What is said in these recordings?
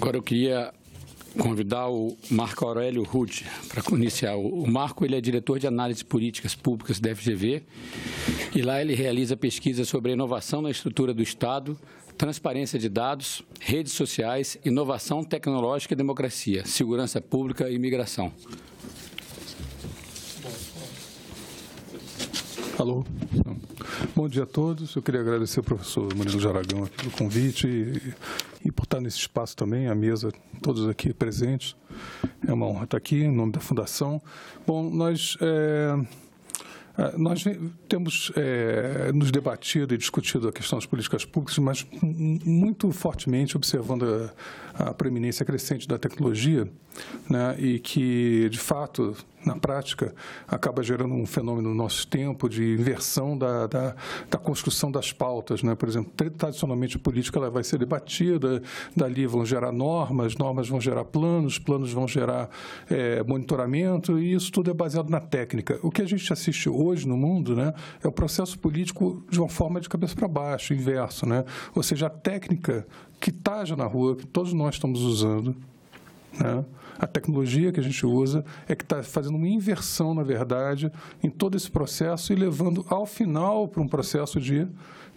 Agora eu queria convidar o Marco Aurélio Rude para iniciar. O Marco ele é diretor de análise de políticas públicas da FGV e lá ele realiza pesquisas sobre a inovação na estrutura do Estado, transparência de dados, redes sociais, inovação tecnológica e democracia, segurança pública e imigração. Alô. Bom dia a todos. Eu queria agradecer ao professor Murilo de Aragão aqui pelo convite e por estar nesse espaço também, a mesa, todos aqui presentes. É uma honra estar aqui, em nome da Fundação. Bom, nós temos nos debatido e discutido a questão das políticas públicas, mas muito fortemente observando a preeminência crescente da tecnologia, né, e que, de fato, na prática, acaba gerando um fenômeno no nosso tempo de inversão da construção das pautas, né? Por exemplo, tradicionalmente a política ela vai ser debatida, dali vão gerar normas vão gerar planos vão gerar monitoramento, e isso tudo é baseado na técnica. O que a gente assiste hoje no mundo, né, é o processo político de uma forma de cabeça para baixo, inverso, né? Ou seja, a técnica que está já na rua, que todos nós estamos usando, né? A tecnologia que a gente usa é que está fazendo uma inversão, na verdade, em todo esse processo e levando, ao final, para um processo de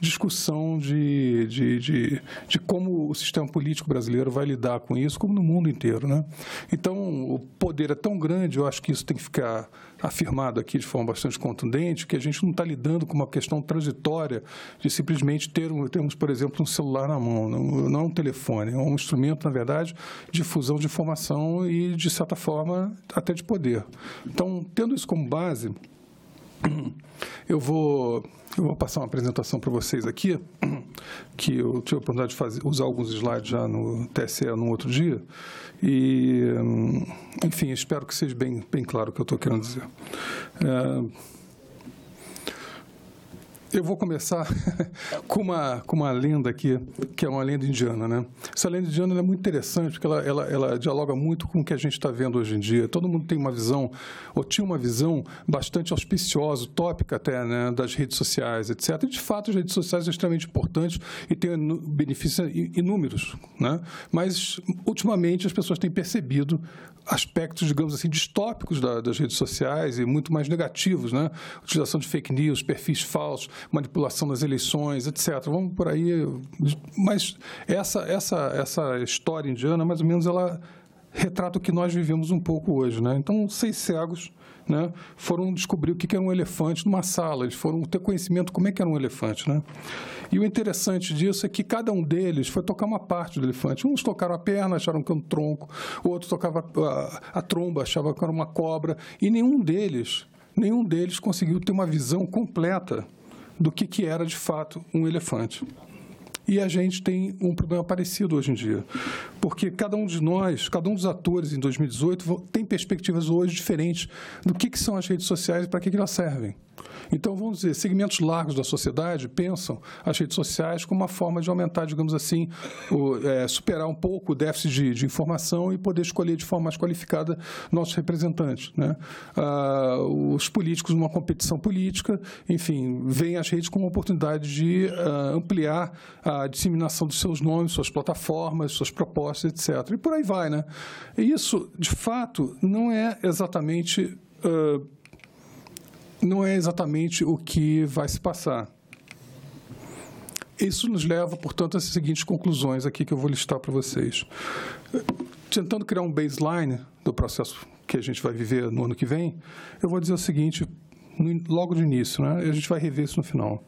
discussão de como o sistema político brasileiro vai lidar com isso, como no mundo inteiro, né? Então, o poder é tão grande, eu acho que isso tem que ficar afirmado aqui de forma bastante contundente, que a gente não está lidando com uma questão transitória de simplesmente termos, por exemplo, um celular na mão, não um telefone, é um instrumento, na verdade, de difusão de informação e, de certa forma, até de poder. Então, tendo isso como base, eu vou passar uma apresentação para vocês aqui, que eu tive a oportunidade de usar alguns slides já no TSE no outro dia, e, enfim, espero que seja bem claro o que eu estou querendo dizer. Eu vou começar com uma lenda aqui, que é uma lenda indiana, né? Essa lenda indiana é muito interessante, porque ela dialoga muito com o que a gente está vendo hoje em dia. Todo mundo tem uma visão, ou tinha uma visão bastante auspiciosa, utópica até, né, das redes sociais, etc. E, de fato, as redes sociais são extremamente importantes e têm benefícios inúmeros, né? Mas, ultimamente, as pessoas têm percebido aspectos, digamos assim, distópicos das redes sociais e muito mais negativos, né? Utilização de fake news, perfis falsos, manipulação das eleições, etc. Vamos por aí. Mas essa história indiana, mais ou menos, ela retrata o que nós vivemos um pouco hoje, né? Então, 6 cegos, né, foram descobrir o que era um elefante numa sala. Eles foram ter conhecimento como é que era um elefante, né? E o interessante disso é que cada um deles foi tocar uma parte do elefante. Uns tocaram a perna, acharam que era um tronco, o outro tocava a tromba, achava que era uma cobra, e nenhum deles conseguiu ter uma visão completa do que era, de fato, um elefante. E a gente tem um problema parecido hoje em dia, porque cada um de nós, cada um dos atores em 2018 tem perspectivas hoje diferentes do que são as redes sociais e para que elas servem. Então, vamos dizer, segmentos largos da sociedade pensam as redes sociais como uma forma de aumentar, digamos assim, superar um pouco o déficit de informação e poder escolher de forma mais qualificada nossos representantes, né? Os políticos, numa competição política, enfim, veem as redes como uma oportunidade de ampliar a disseminação dos seus nomes, suas plataformas, suas propostas, etc. E por aí vai, né? E isso, de fato, não é exatamente o que vai se passar. Isso nos leva, portanto, a essas seguintes conclusões aqui que eu vou listar para vocês. Tentando criar um baseline do processo que a gente vai viver no ano que vem, eu vou dizer o seguinte, logo de início, né? A gente vai rever isso no final.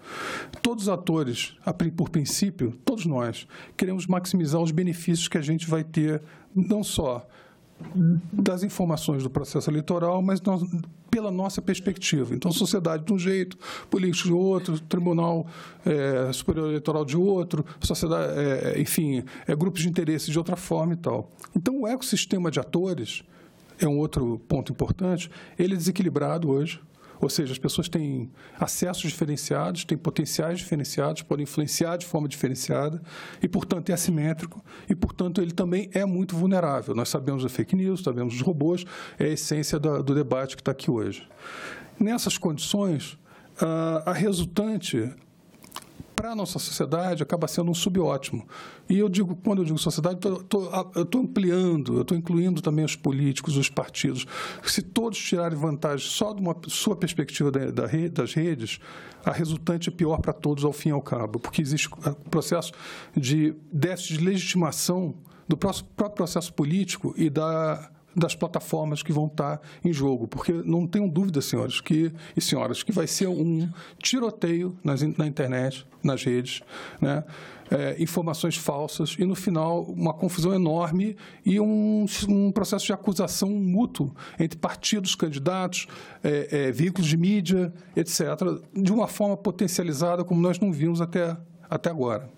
Todos os atores, por princípio, todos nós, queremos maximizar os benefícios que a gente vai ter, não só das informações do processo eleitoral, mas pela nossa perspectiva. Então, sociedade de um jeito, políticos de outro, Tribunal Superior Eleitoral de outro, sociedade, enfim, grupos de interesse de outra forma e tal. Então, o ecossistema de atores é um outro ponto importante. Ele é desequilibrado hoje. Ou seja, as pessoas têm acessos diferenciados, têm potenciais diferenciados, podem influenciar de forma diferenciada e, portanto, é assimétrico e, portanto, ele também é muito vulnerável. Nós sabemos da fake news, sabemos dos robôs, é a essência do debate que está aqui hoje. Nessas condições, a resultante para a nossa sociedade, acaba sendo um subótimo. E eu digo, quando eu digo sociedade, eu estou ampliando, eu estou incluindo também os políticos, os partidos. Se todos tirarem vantagem só de uma sua perspectiva das redes, a resultante é pior para todos, ao fim e ao cabo, porque existe o processo de déficit de legitimação do próprio processo político e das plataformas que vão estar em jogo, porque não tenham dúvida, senhores e senhoras, que vai ser um tiroteio na internet, nas redes, né? Informações falsas e, no final, uma confusão enorme e um processo de acusação mútuo entre partidos, candidatos, veículos de mídia, etc., de uma forma potencializada como nós não vimos até agora.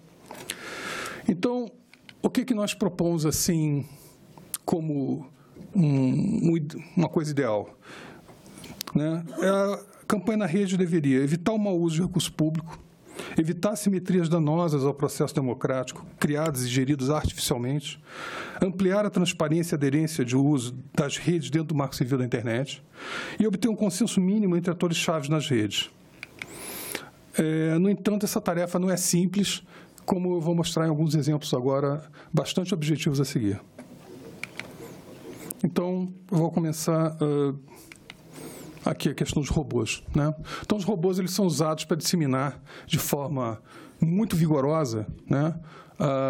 Então, o que nós propomos, assim, como uma coisa ideal, né? A campanha na rede deveria evitar o mau uso de recurso público, evitar assimetrias danosas ao processo democrático, criadas e geridas artificialmente, ampliar a transparência e aderência de uso das redes dentro do Marco Civil da internet e obter um consenso mínimo entre atores-chave nas redes. No entanto, essa tarefa não é simples, como eu vou mostrar em alguns exemplos agora, bastante objetivos a seguir. Então, eu vou começar aqui a questão dos robôs, né? Então, os robôs eles são usados para disseminar de forma muito vigorosa, né,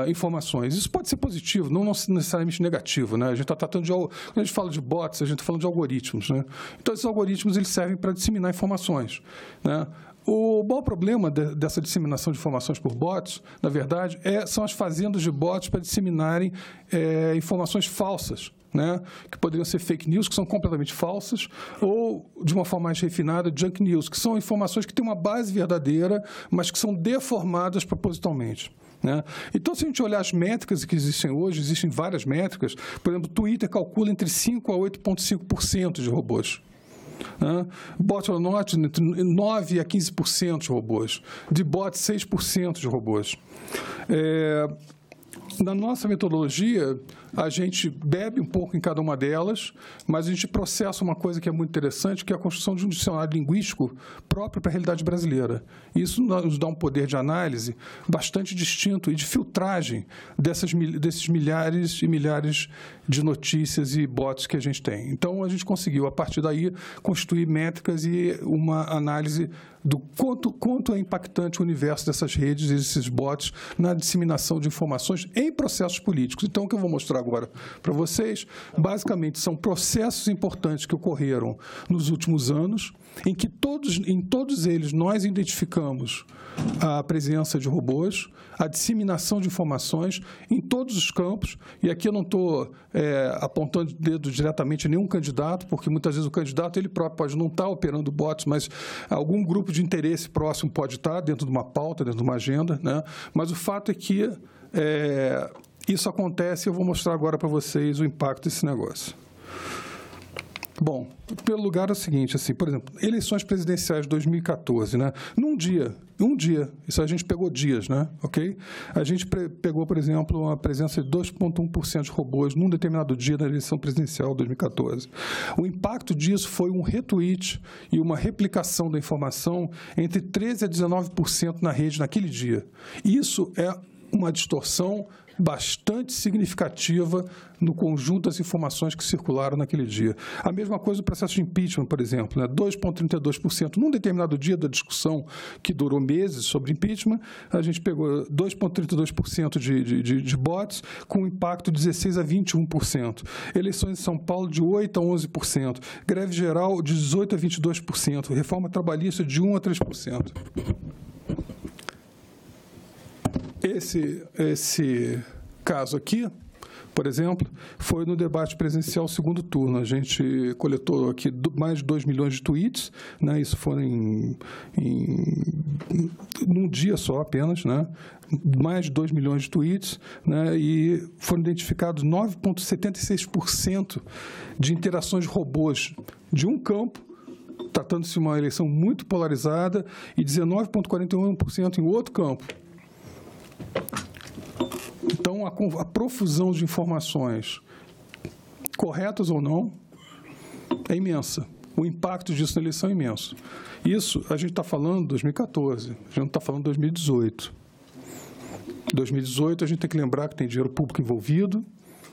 informações. Isso pode ser positivo, não necessariamente negativo, né? A gente está tratando quando a gente fala de bots, a gente está falando de algoritmos, né? Então, esses algoritmos eles servem para disseminar informações, né? O maior problema dessa disseminação de informações por bots, na verdade, são as fazendas de bots para disseminarem informações falsas, né, que poderiam ser fake news, que são completamente falsas, ou, de uma forma mais refinada, junk news, que são informações que têm uma base verdadeira, mas que são deformadas propositalmente, né? Então, se a gente olhar as métricas que existem hoje, existem várias métricas. Por exemplo, o Twitter calcula entre 5% a 8,5% de robôs. Bot or not, entre 9% a 15% de robôs. De bot, 6% de robôs. Na nossa metodologia, a gente bebe um pouco em cada uma delas, mas a gente processa uma coisa que é muito interessante, que é a construção de um dicionário linguístico próprio para a realidade brasileira. Isso nos dá um poder de análise bastante distinto e de filtragem desses milhares e milhares de notícias e bots que a gente tem. Então, a gente conseguiu, a partir daí, constituir métricas e uma análise do quanto é impactante o universo dessas redes e desses bots na disseminação de informações em processos políticos. Então, o que eu vou mostrar agora para vocês, basicamente, são processos importantes que ocorreram nos últimos anos, em que em todos eles nós identificamos a presença de robôs, a disseminação de informações em todos os campos, e aqui eu não estou apontando o dedo diretamente a nenhum candidato, porque muitas vezes o candidato ele próprio pode não estar operando bots, mas algum grupo de interesse próximo pode estar dentro de uma pauta, dentro de uma agenda, né? Mas o fato é que isso acontece e eu vou mostrar agora para vocês o impacto desse negócio. Bom, pelo lugar é o seguinte, assim, por exemplo, eleições presidenciais de 2014, né? Um dia, isso a gente pegou dias, né? Ok? A gente pegou, por exemplo, uma presença de 2,1% de robôs num determinado dia da eleição presidencial de 2014. O impacto disso foi um retweet e uma replicação da informação entre 13% a 19% na rede naquele dia. Isso é uma distorção bastante significativa no conjunto das informações que circularam naquele dia. A mesma coisa no processo de impeachment, por exemplo, né? 2,32%. Num determinado dia da discussão que durou meses sobre impeachment, a gente pegou 2,32% de bots com impacto de 16% a 21%. Eleições em São Paulo de 8% a 11%. Greve geral de 18% a 22%. Reforma trabalhista de 1% a 3%. Esse caso aqui, por exemplo, foi no debate presidencial segundo turno. A gente coletou aqui mais de 2 milhões de tweets, né? Isso foi num dia só apenas, né? Mais de 2 milhões de tweets, né? E foram identificados 9,76% de interações de robôs de um campo, tratando-se de uma eleição muito polarizada, e 19,41% em outro campo. Então, a profusão de informações, corretas ou não, é imensa. O impacto disso na eleição é imenso. Isso, a gente está falando de 2014, a gente não está falando de 2018. Em 2018, a gente tem que lembrar que tem dinheiro público envolvido,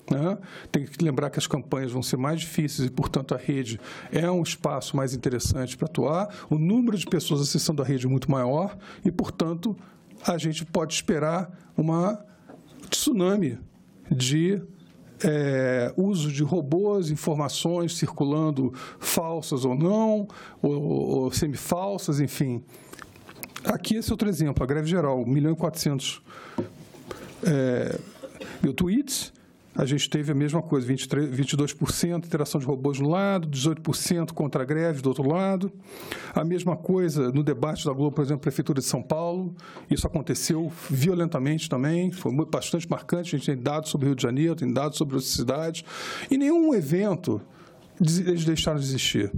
né? Tem que lembrar que as campanhas vão ser mais difíceis e, portanto, a rede é um espaço mais interessante para atuar, o número de pessoas acessando a rede é muito maior e, portanto, a gente pode esperar uma tsunami de uso de robôs, informações circulando falsas ou não, ou semifalsas, enfim. Aqui esse é outro exemplo, a greve geral, 1.400.000 tweets, a gente teve a mesma coisa, 22% interação de robôs de um lado, 18% contra a greve do outro lado. A mesma coisa no debate da Globo, por exemplo, Prefeitura de São Paulo. Isso aconteceu violentamente também, foi bastante marcante. A gente tem dados sobre o Rio de Janeiro, tem dados sobre outras cidades. E nenhum evento eles deixaram de existir.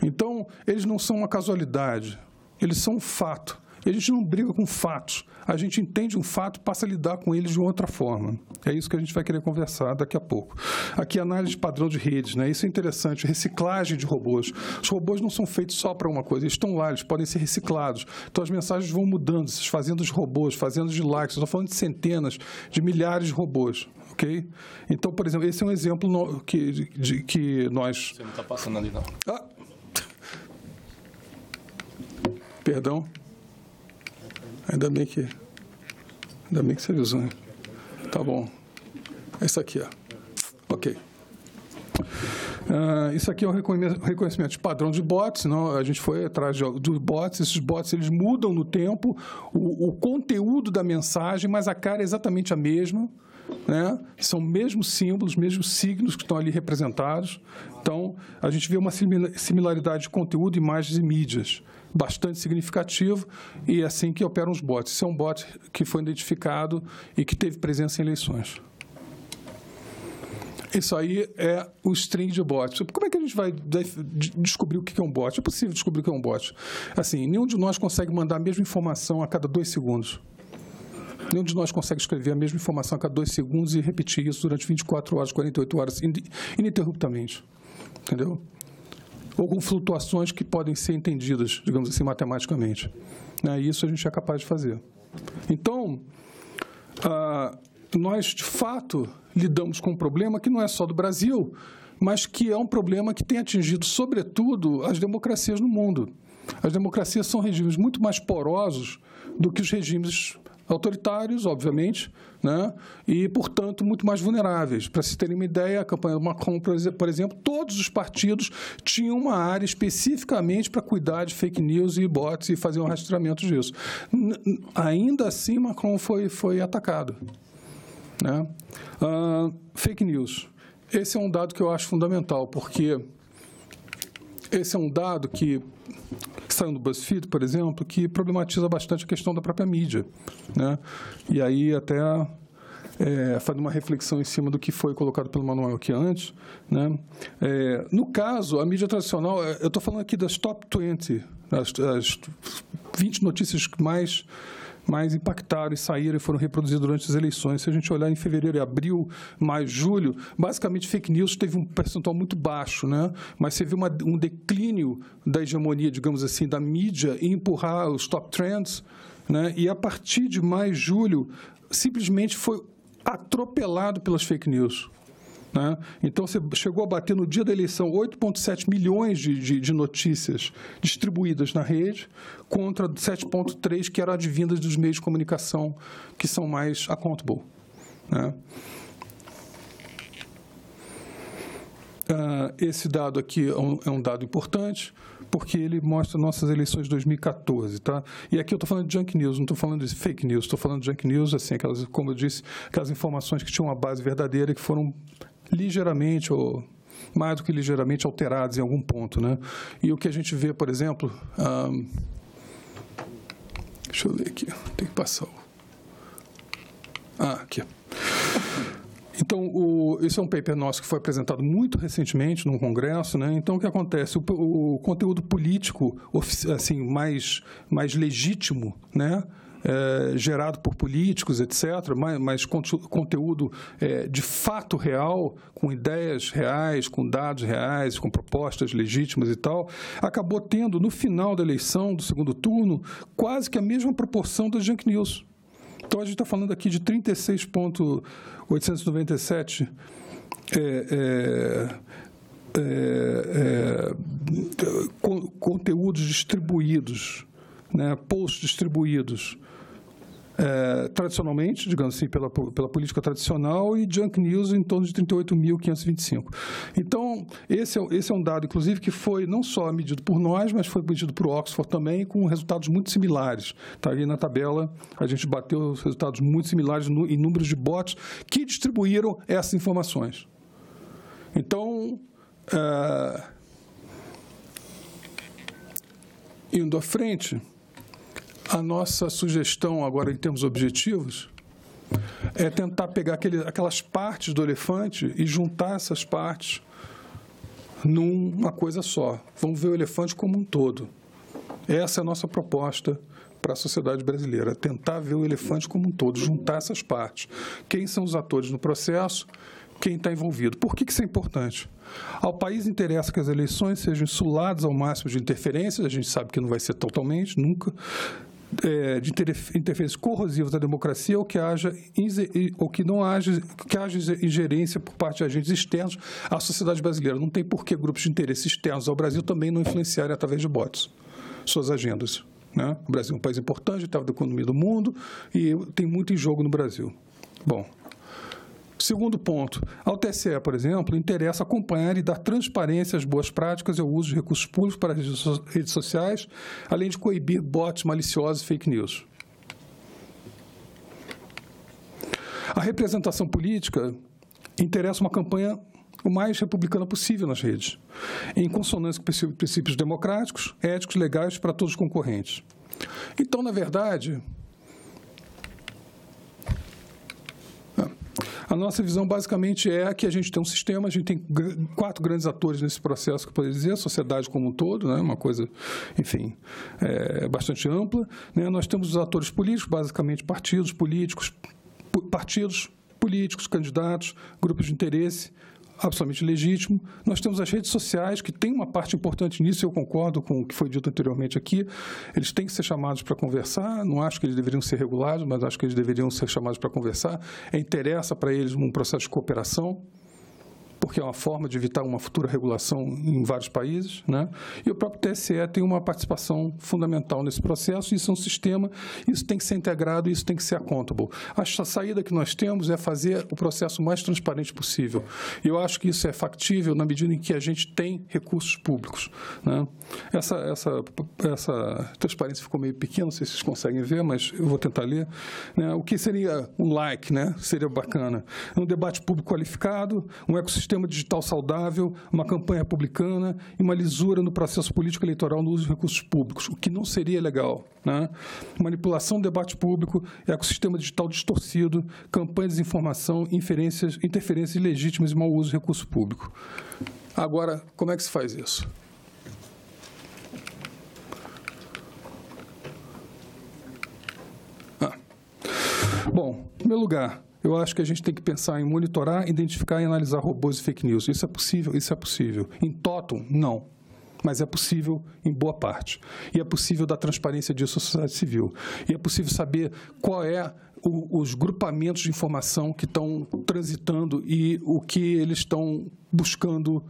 Então, eles não são uma casualidade, eles são um fato. E a gente não briga com fatos. A gente entende um fato e passa a lidar com eles de outra forma. É isso que a gente vai querer conversar daqui a pouco. Aqui, análise de padrão de redes, né? Isso é interessante. Reciclagem de robôs. Os robôs não são feitos só para uma coisa. Eles estão lá, eles podem ser reciclados. Então, as mensagens vão mudando. Essas fazendas de robôs, fazendas de likes. Estou falando de centenas, de milhares de robôs. Ok? Então, por exemplo, esse é um exemplo que nós... Você não está passando ali, não. Ah! Perdão. Ainda bem que você avisou, né? Tá bom. É isso aqui, ó. Ok. Isso aqui é o reconhecimento de padrão de bots. Não? A gente foi atrás de bots. Esses bots eles mudam no tempo o conteúdo da mensagem, mas a cara é exatamente a mesma. Né? São mesmos símbolos, mesmos signos que estão ali representados. Então, a gente vê uma similaridade de conteúdo, imagens e mídias bastante significativo, e é assim que operam os bots. Esse é um bot que foi identificado e que teve presença em eleições. Isso aí é o string de bots. Como é que a gente vai descobrir o que é um bot? É possível descobrir o que é um bot. Assim, nenhum de nós consegue mandar a mesma informação a cada 2 segundos. Nenhum de nós consegue escrever a mesma informação a cada 2 segundos e repetir isso durante 24 horas, 48 horas, ininterruptamente. Entendeu? Ou com flutuações que podem ser entendidas, digamos assim, matematicamente. Isso a gente é capaz de fazer. Então, nós, de fato, lidamos com um problema que não é só do Brasil, mas que é um problema que tem atingido, sobretudo, as democracias no mundo. As democracias são regimes muito mais porosos do que os regimes autoritários, obviamente, né? E, portanto, muito mais vulneráveis. Para se terem uma ideia, a campanha do Macron, por exemplo, todos os partidos tinham uma área especificamente para cuidar de fake news e bots e fazer um rastreamento disso. Ainda assim, Macron foi atacado. Né? Fake news. Esse é um dado que eu acho fundamental, porque esse é um dado que saiu do BuzzFeed, por exemplo, que problematiza bastante a questão da própria mídia. Né? E aí até faz uma reflexão em cima do que foi colocado pelo Manuel aqui antes. Né? No caso, a mídia tradicional, eu estou falando aqui das top 20, as 20 notícias que mais impactaram e saíram e foram reproduzidas durante as eleições. Se a gente olhar em fevereiro, abril, maio, julho, basicamente fake news teve um percentual muito baixo, né? Mas você viu um declínio da hegemonia, digamos assim, da mídia em empurrar os top trends, né? E a partir de maio, julho, simplesmente foi atropelado pelas fake news. Né? Então, você chegou a bater no dia da eleição 8,7 milhões de notícias distribuídas na rede contra 7,3 que eram advindas dos meios de comunicação que são mais accountable. Né? Esse dado aqui é um dado importante, porque ele mostra nossas eleições de 2014. Tá? E aqui eu estou falando de junk news, não estou falando de fake news, estou falando de junk news, assim, aquelas, como eu disse, aquelas informações que tinham uma base verdadeira e que foram ligeiramente, ou mais do que ligeiramente, alteradas em algum ponto. Né? E o que a gente vê, por exemplo... deixa eu ver aqui, tem que passar aqui. Então, esse é um paper nosso que foi apresentado muito recentemente num congresso. Né? Então, o que acontece? O conteúdo político assim, mais legítimo, né? gerado por políticos, etc., mas conteúdo de fato real, com ideias reais, com dados reais, com propostas legítimas e tal, acabou tendo, no final da eleição, do segundo turno, quase que a mesma proporção das junk news. Então, a gente está falando aqui de 36,897 conteúdos distribuídos, né, posts distribuídos tradicionalmente, digamos assim, pela política tradicional, e junk news em torno de 38.525. Então, esse é um dado, inclusive, que foi não só medido por nós, mas foi medido por Oxford também, com resultados muito similares. Está aí na tabela, a gente bateu resultados muito similares em números de bots que distribuíram essas informações. Então, indo à frente, a nossa sugestão agora em termos objetivos é tentar pegar aquelas partes do elefante e juntar essas partes numa coisa só. Vamos ver o elefante como um todo. Essa é a nossa proposta para a sociedade brasileira, tentar ver o elefante como um todo, juntar essas partes. Quem são os atores no processo? Quem está envolvido. Por que isso é importante? Ao país interessa que as eleições sejam insuladas ao máximo de interferências, a gente sabe que não vai ser totalmente, nunca, de interferências corrosivas da democracia, ou que haja ingerência por parte de agentes externos à sociedade brasileira. Não tem por que grupos de interesse externos ao Brasil também não influenciarem através de bots suas agendas, né? O Brasil é um país importante, está da economia do mundo, e tem muito em jogo no Brasil. Bom, segundo ponto, ao TSE, por exemplo, interessa acompanhar e dar transparência às boas práticas e ao uso de recursos públicos para redes sociais, além de coibir bots maliciosos e fake news. A representação política interessa uma campanha o mais republicana possível nas redes, em consonância com princípios democráticos, éticos, legais para todos os concorrentes. Então, na verdade, a nossa visão, basicamente, é que a gente tem um sistema, a gente tem 4 grandes atores nesse processo, que eu poderia dizer, a sociedade como um todo, né, uma coisa, enfim, bastante ampla, né? Nós temos os atores políticos, basicamente partidos políticos, candidatos, grupos de interesse, absolutamente legítimo. Nós temos as redes sociais, que tem uma parte importante nisso, eu concordo com o que foi dito anteriormente aqui. Eles têm que ser chamados para conversar, não acho que eles deveriam ser regulados, mas acho que eles deveriam ser chamados para conversar. Interessa para eles um processo de cooperação, porque é uma forma de evitar uma futura regulação em vários países, né? E o próprio TSE tem uma participação fundamental nesse processo, isso é um sistema, isso tem que ser integrado, isso tem que ser accountable. A saída que nós temos é fazer o processo mais transparente possível. E eu acho que isso é factível na medida em que a gente tem recursos públicos, né? Essa transparência ficou meio pequena, não sei se vocês conseguem ver, mas eu vou tentar ler, né? O que seria um like, né? Seria bacana. Um debate público qualificado, um ecossistema digital saudável, uma campanha republicana e uma lisura no processo político eleitoral no uso de recursos públicos, o que não seria legal, né? Manipulação do debate público, ecossistema digital distorcido, campanha de desinformação, interferências ilegítimas e mau uso de recurso público. Agora, como é que se faz isso? Bom, em primeiro lugar, eu acho que a gente tem que pensar em monitorar, identificar e analisar robôs e fake news. Isso é possível? Isso é possível. Em totum, não. Mas é possível em boa parte. E é possível dar transparência disso à sociedade civil. E é possível saber qual é os grupamentos de informação que estão transitando e o que eles estão buscando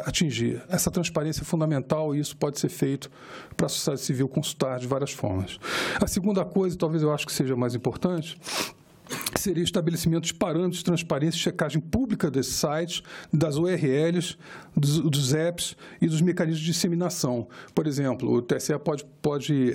atingir. Essa transparência é fundamental e isso pode ser feito para a sociedade civil consultar de várias formas. A segunda coisa, talvez eu acho que seja mais importante, seria o estabelecimento de parâmetros de transparência e checagem pública desses sites, das URLs, dos apps e dos mecanismos de disseminação. Por exemplo, o TSE pode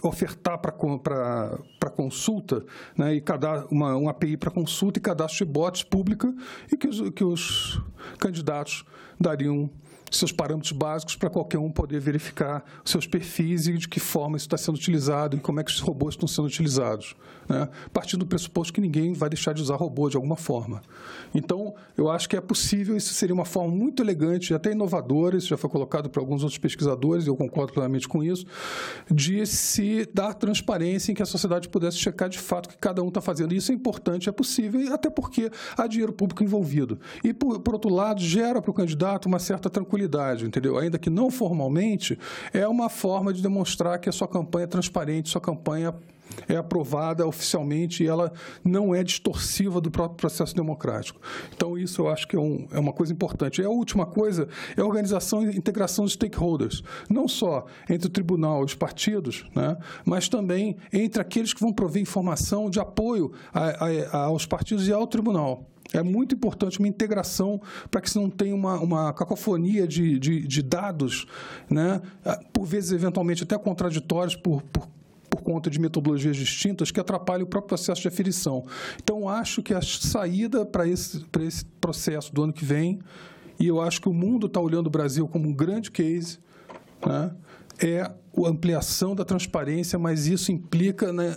ofertar para consulta, né, e uma API para consulta e cadastro de bots pública e que os candidatos dariam seus parâmetros básicos para qualquer um poder verificar seus perfis e de que forma isso está sendo utilizado e como é que os robôs estão sendo utilizados, né? Partindo do pressuposto que ninguém vai deixar de usar robô de alguma forma. Então, eu acho que é possível, isso seria uma forma muito elegante, até inovadora, isso já foi colocado por alguns outros pesquisadores, e eu concordo plenamente com isso, de se dar transparência em que a sociedade pudesse checar de fato o que cada um está fazendo. Isso é importante, é possível, até porque há dinheiro público envolvido. E, por outro lado, gera para o candidato uma certa tranquilidade, entendeu? Ainda que não formalmente, é uma forma de demonstrar que a sua campanha é transparente, sua campanha é aprovada oficialmente e ela não é distorsiva do próprio processo democrático. Então, isso eu acho que é uma coisa importante. E a última coisa é a organização e integração de stakeholders, não só entre o tribunal e os partidos, né, mas também entre aqueles que vão prover informação de apoio aos partidos e ao tribunal. É muito importante uma integração para que se não tenha uma cacofonia de dados, né, por vezes, eventualmente, até contraditórios por conta de metodologias distintas que atrapalham o próprio processo de aferição. Então, acho que a saída para esse processo do ano que vem, e eu acho que o mundo está olhando o Brasil como um grande case, né, é a ampliação da transparência, mas isso implica, né,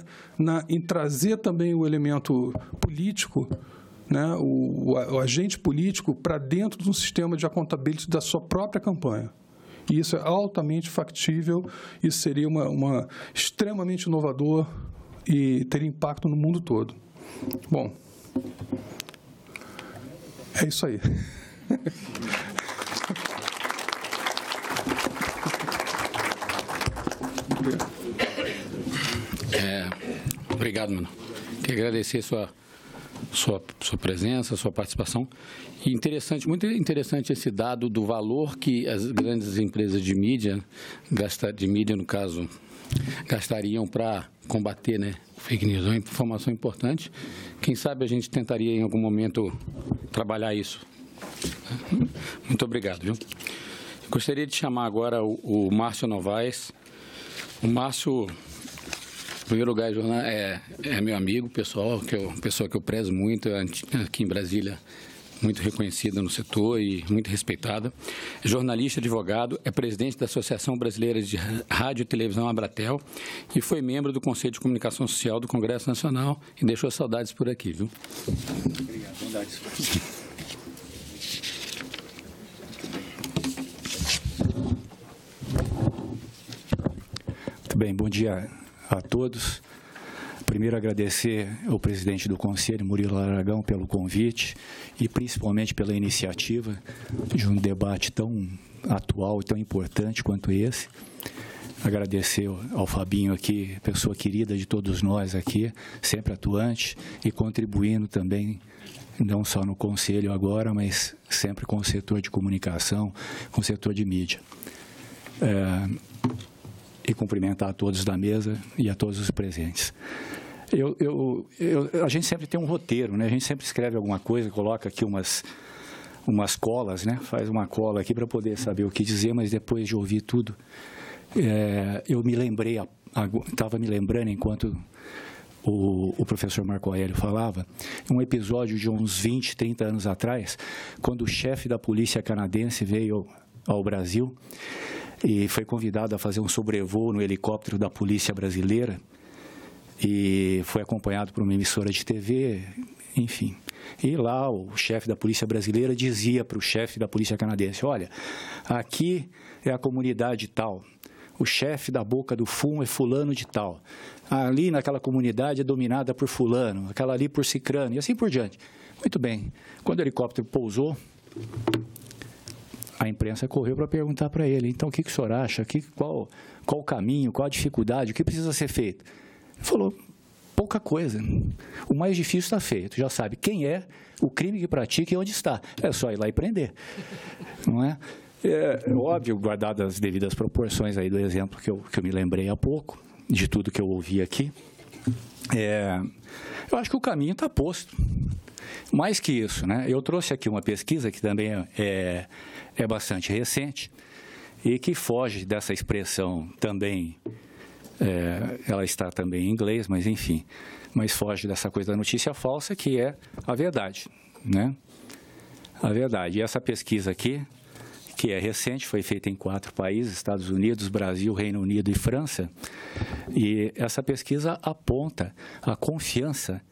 em trazer também o elemento político, né, o agente político para dentro de um sistema de accountability da sua própria campanha. E isso é altamente factível, isso seria extremamente inovador e teria impacto no mundo todo. Bom, é isso aí. Obrigado, mano. Quero agradecer sua presença, sua participação. E muito interessante esse dado do valor que as grandes empresas de mídia, no caso, gastariam para combater, né, fake news. É uma informação importante. Quem sabe a gente tentaria, em algum momento, trabalhar isso. Muito obrigado, viu? Gostaria de chamar agora o Márcio Novaes. O Márcio, em primeiro lugar, é meu amigo pessoal, pessoa que eu prezo muito, aqui em Brasília, muito reconhecida no setor e muito respeitada. É jornalista, advogado, é presidente da Associação Brasileira de Rádio e Televisão, Abratel, e foi membro do Conselho de Comunicação Social do Congresso Nacional e deixou saudades por aqui, viu? Obrigado, saudades. Muito bem, bom dia a todos. Primeiro, agradecer ao presidente do Conselho, Murilo Aragão, pelo convite e principalmente pela iniciativa de um debate tão atual e tão importante quanto esse. Agradecer ao Fabinho aqui, pessoa querida de todos nós aqui, sempre atuante e contribuindo também, não só no Conselho agora, mas sempre com o setor de comunicação, com o setor de mídia. E cumprimentar a todos da mesa e a todos os presentes. A gente sempre tem um roteiro, né? A gente sempre escreve alguma coisa, coloca aqui umas colas, né? Faz uma cola aqui para poder saber o que dizer, mas depois de ouvir tudo, eu me lembrei, estava me lembrando enquanto o professor Marco Aurélio falava, um episódio de uns 20, 30 anos atrás, quando o chefe da polícia canadense veio ao Brasil e foi convidado a fazer um sobrevoo no helicóptero da polícia brasileira e foi acompanhado por uma emissora de TV, enfim. E lá o chefe da polícia brasileira dizia para o chefe da polícia canadense, olha, aqui é a comunidade tal, o chefe da Boca do Fumo é fulano de tal, ali naquela comunidade é dominada por fulano, aquela ali por cicrano, e assim por diante. Muito bem, quando o helicóptero pousou, a imprensa correu para perguntar para ele, então o que o senhor acha, qual o caminho, qual a dificuldade, o que precisa ser feito? Ele falou, pouca coisa, o mais difícil está feito, já sabe quem é, o crime que pratica e onde está, é só ir lá e prender, não é? É óbvio, guardadas as devidas proporções aí do exemplo que eu me lembrei há pouco, de tudo que eu ouvi aqui, eu acho que o caminho está posto. Mais que isso, né? Eu trouxe aqui uma pesquisa que também é bastante recente e que foge dessa expressão também, ela está também em inglês, mas enfim, mas foge dessa coisa da notícia falsa, que é a verdade, né? A verdade. E essa pesquisa aqui, que é recente, foi feita em 4 países, Estados Unidos, Brasil, Reino Unido e França, e essa pesquisa aponta a confiança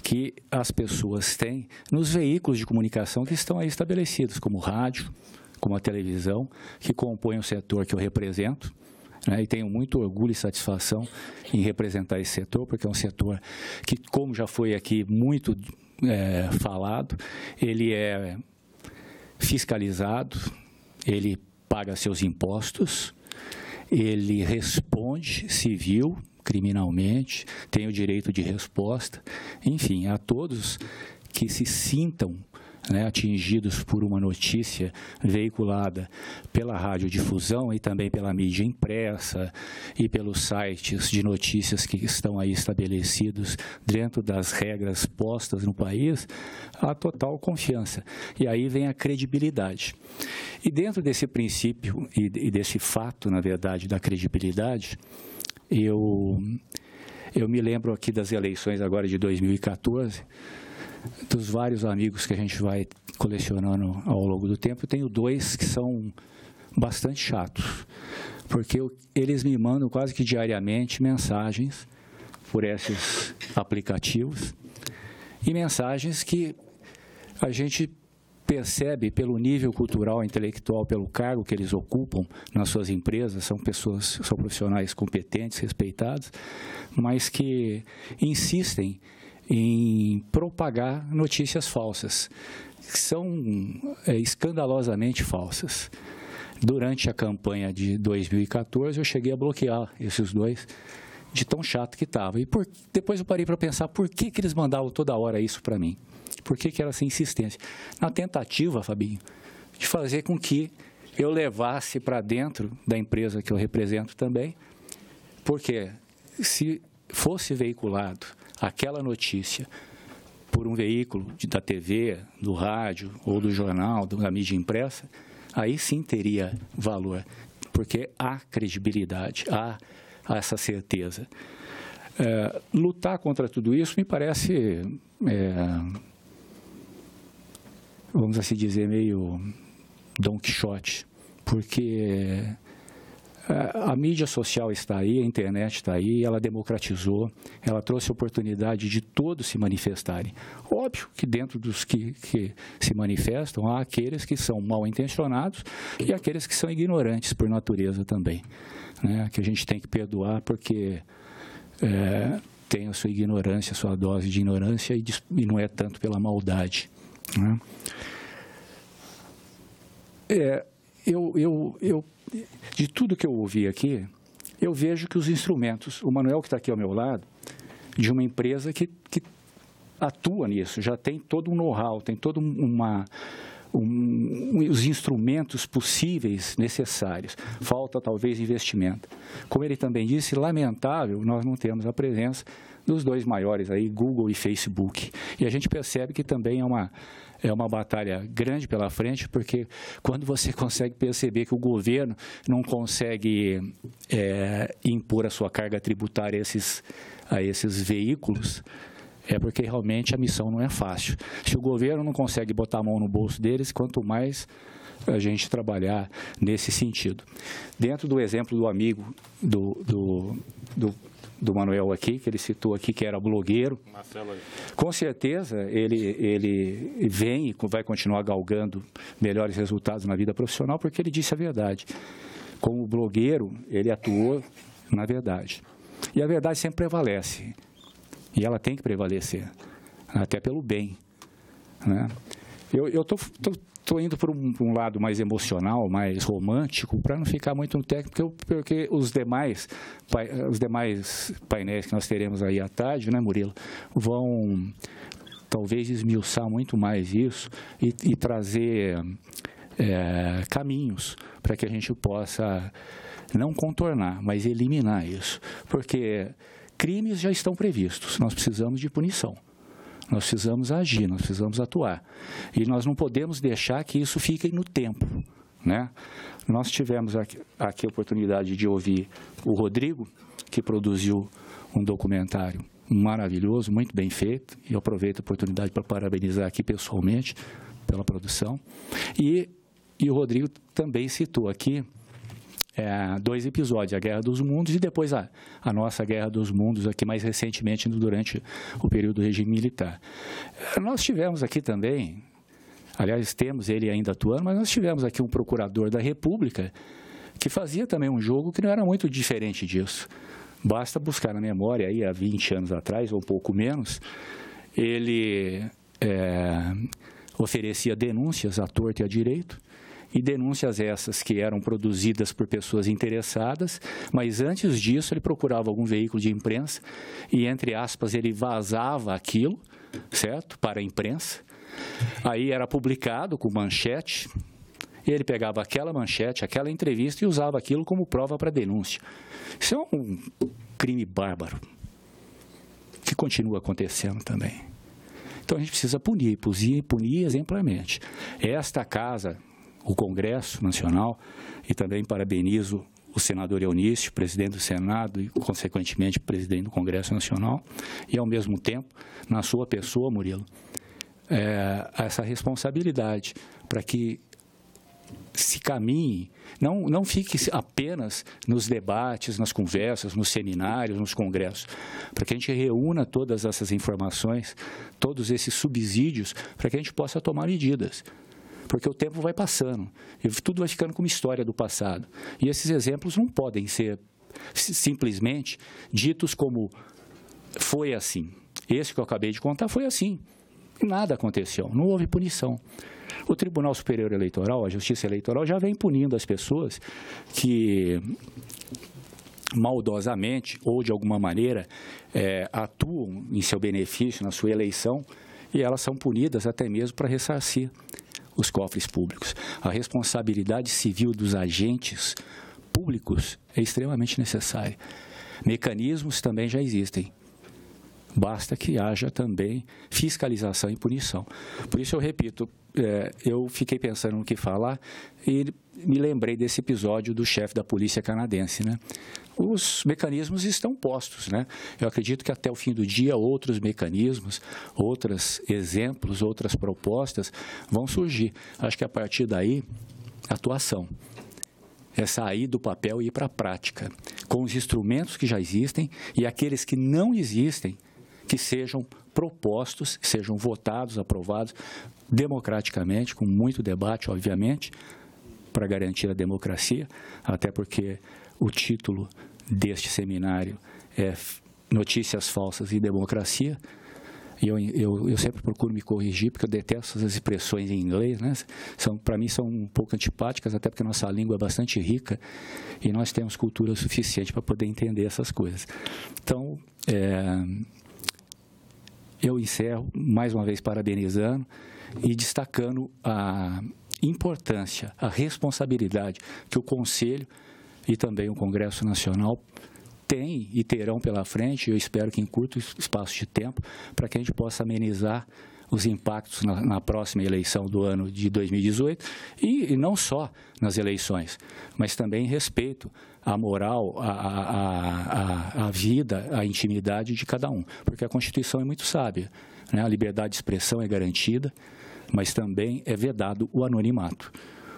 que as pessoas têm nos veículos de comunicação que estão aí estabelecidos, como o rádio, como a televisão, que compõem o setor que eu represento, né, e tenho muito orgulho e satisfação em representar esse setor, porque é um setor que, como já foi aqui muito falado, ele é fiscalizado, ele paga seus impostos, ele responde civil, criminalmente, tem o direito de resposta, enfim, a todos que se sintam, né, atingidos por uma notícia veiculada pela radiodifusão e também pela mídia impressa e pelos sites de notícias que estão aí estabelecidos dentro das regras postas no país, a total confiança. E aí vem a credibilidade. E dentro desse princípio e desse fato, na verdade, da credibilidade, eu me lembro aqui das eleições agora de 2014, dos vários amigos que a gente vai colecionando ao longo do tempo. Eu tenho 2 que são bastante chatos, porque eles me mandam quase que diariamente mensagens por esses aplicativos, e mensagens que a gente percebe pelo nível cultural, intelectual, pelo cargo que eles ocupam nas suas empresas, são profissionais competentes, respeitados, mas que insistem em propagar notícias falsas, que são escandalosamente falsas. Durante a campanha de 2014, eu cheguei a bloquear esses 2, de tão chato que estava. E depois eu parei para pensar por que eles mandavam toda hora isso para mim. Por que era essa insistência? Na tentativa, Fabinho, de fazer com que eu levasse para dentro da empresa que eu represento também, porque se fosse veiculado aquela notícia por um veículo da TV, do rádio ou do jornal, da mídia impressa, aí sim teria valor, porque há credibilidade, há essa certeza. Lutar contra tudo isso me parece, vamos assim dizer, meio Dom Quixote, porque a mídia social está aí, a internet está aí, ela democratizou, ela trouxe a oportunidade de todos se manifestarem. Óbvio que dentro dos que se manifestam, há aqueles que são mal intencionados e aqueles que são ignorantes por natureza também, né? Que a gente tem que perdoar porque tem a sua ignorância, a sua dose de ignorância e não é tanto pela maldade, né? De tudo que eu ouvi aqui, eu vejo que os instrumentos, o Manuel que está aqui ao meu lado, de uma empresa que atua nisso, já tem todo um know-how, tem todo os instrumentos possíveis necessários. Falta talvez investimento. Como ele também disse, lamentável, nós não temos a presença dos 2 maiores aí, Google e Facebook. E a gente percebe que também é uma batalha grande pela frente, porque quando você consegue perceber que o governo não consegue impor a sua carga tributária a esses veículos, é porque realmente a missão não é fácil. Se o governo não consegue botar a mão no bolso deles, quanto mais a gente trabalhar nesse sentido. Dentro do exemplo do amigo do Manuel aqui, que ele citou aqui, que era blogueiro, Marcelo, com certeza ele vem e vai continuar galgando melhores resultados na vida profissional, porque ele disse a verdade. Como blogueiro, ele atuou na verdade. E a verdade sempre prevalece. E ela tem que prevalecer, até pelo bem, né? Eu estou indo por um lado mais emocional, mais romântico, para não ficar muito no técnico, porque os demais painéis que nós teremos aí à tarde, né, Murilo, vão talvez esmiuçar muito mais isso e trazer caminhos para que a gente possa não contornar, mas eliminar isso, porque crimes já estão previstos, nós precisamos de punição. Nós precisamos agir, nós precisamos atuar. E nós não podemos deixar que isso fique no tempo, né? Nós tivemos aqui a oportunidade de ouvir o Rodrigo, que produziu um documentário maravilhoso, muito bem feito, e eu aproveito a oportunidade para parabenizar aqui pessoalmente pela produção. E E o Rodrigo também citou aqui 2 episódios, a Guerra dos Mundos e depois a nossa Guerra dos Mundos, aqui mais recentemente, durante o período do regime militar. Nós tivemos aqui também, aliás, temos ele ainda atuando, mas nós tivemos aqui um procurador da República que fazia também um jogo que não era muito diferente disso. Basta buscar na memória, aí, há 20 anos atrás, ou um pouco menos, ele oferecia denúncias à torto e à direito, e denúncias essas que eram produzidas por pessoas interessadas, mas antes disso ele procurava algum veículo de imprensa e, entre aspas, ele vazava aquilo, certo, para a imprensa. Aí era publicado com manchete, ele pegava aquela manchete, aquela entrevista e usava aquilo como prova para denúncia. Isso é um crime bárbaro, que continua acontecendo também. Então a gente precisa punir exemplarmente. Esta casa, o Congresso Nacional, e também parabenizo o senador Eunício, presidente do Senado e, consequentemente, presidente do Congresso Nacional, e, ao mesmo tempo, na sua pessoa, Murilo, essa responsabilidade para que se caminhe, não fique apenas nos debates, nas conversas, nos seminários, nos congressos, para que a gente reúna todas essas informações, todos esses subsídios, para que a gente possa tomar medidas. Porque o tempo vai passando, e tudo vai ficando como história do passado. E esses exemplos não podem ser simplesmente ditos como foi assim. Esse que eu acabei de contar foi assim. E nada aconteceu, não houve punição. O Tribunal Superior Eleitoral, a Justiça Eleitoral, já vem punindo as pessoas que maldosamente ou de alguma maneira atuam em seu benefício, na sua eleição, e elas são punidas até mesmo para ressarcir os cofres públicos. A responsabilidade civil dos agentes públicos é extremamente necessária. Mecanismos também já existem. Basta que haja também fiscalização e punição. Por isso eu repito, eu fiquei pensando no que falar e me lembrei desse episódio do chefe da polícia canadense, né? Os mecanismos estão postos, né? Eu acredito que até o fim do dia outros mecanismos, outros exemplos, outras propostas vão surgir. Acho que a partir daí, atuação. É sair do papel e ir para a prática, com os instrumentos que já existem e aqueles que não existem, que sejam propostos, que sejam votados, aprovados democraticamente, com muito debate, obviamente, para garantir a democracia, até porque o título deste seminário é Notícias Falsas e Democracia, e eu sempre procuro me corrigir, porque eu detesto essas expressões em inglês, né? Para mim são um pouco antipáticas, até porque nossa língua é bastante rica e nós temos cultura suficiente para poder entender essas coisas. Então, eu encerro, mais uma vez, parabenizando e destacando a importância, a responsabilidade que o Conselho e também o Congresso Nacional têm e terão pela frente, eu espero que em curto espaço de tempo, para que a gente possa amenizar os impactos na próxima eleição do ano de 2018 e não só nas eleições, mas também em respeito à moral, à vida, à intimidade de cada um, porque a Constituição é muito sábia, né? A liberdade de expressão é garantida, mas também é vedado o anonimato.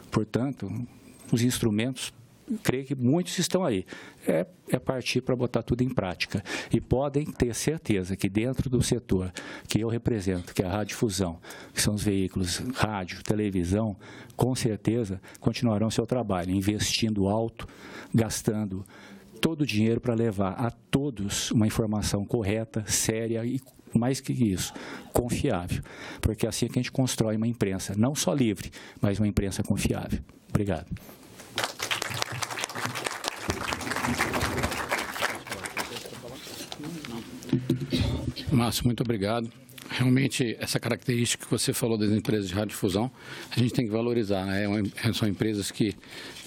Portanto, os instrumentos, creio que muitos estão aí. É partir para botar tudo em prática. E podem ter certeza que dentro do setor que eu represento, que é a radiodifusão, que são os veículos rádio, televisão, com certeza continuarão seu trabalho, investindo alto, gastando todo o dinheiro para levar a todos uma informação correta, séria e, mais que isso, confiável. Porque é assim que a gente constrói uma imprensa, não só livre, mas uma imprensa confiável. Obrigado. Márcio, muito obrigado. Realmente, essa característica que você falou das empresas de radiodifusão, a gente tem que valorizar, né? São empresas que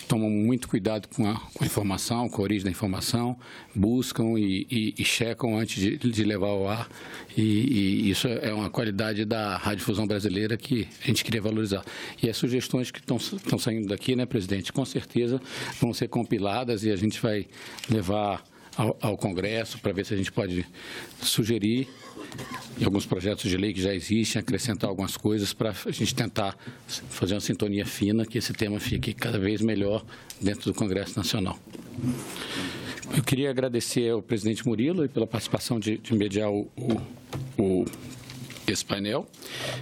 tomam muito cuidado com a informação, com a origem da informação, buscam e checam antes de levar ao ar. E isso é uma qualidade da radiodifusão brasileira que a gente queria valorizar. E as sugestões que estão saindo daqui, né, presidente, com certeza vão ser compiladas e a gente vai levar ao Congresso para ver se a gente pode sugerir em alguns projetos de lei que já existem, acrescentar algumas coisas para a gente tentar fazer uma sintonia fina, que esse tema fique cada vez melhor dentro do Congresso Nacional. Eu queria agradecer ao presidente Murilo pela participação de mediar esse painel,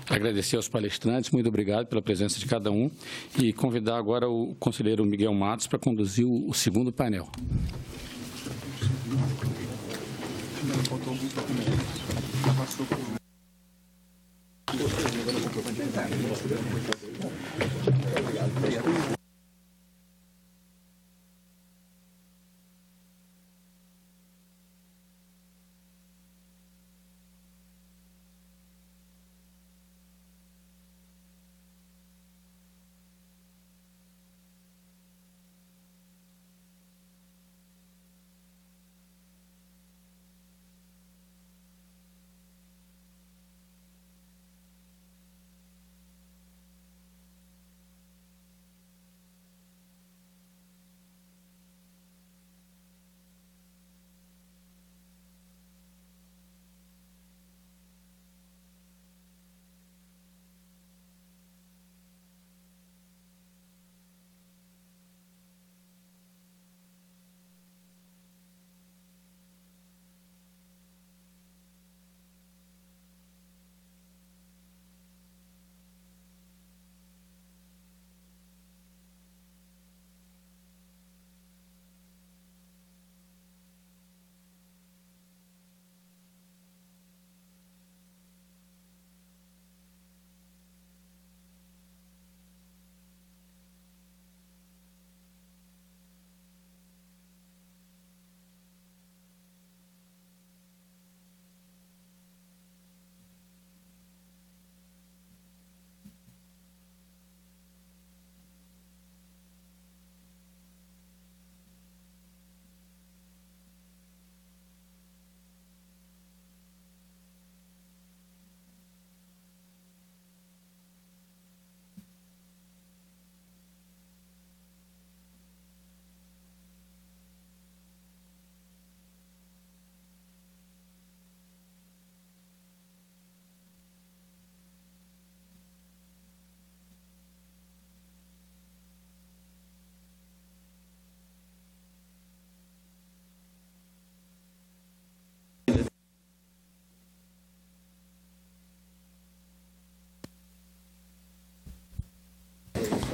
agradecer aos palestrantes, muito obrigado pela presença de cada um, e convidar agora o conselheiro Miguel Matos para conduzir o segundo painel.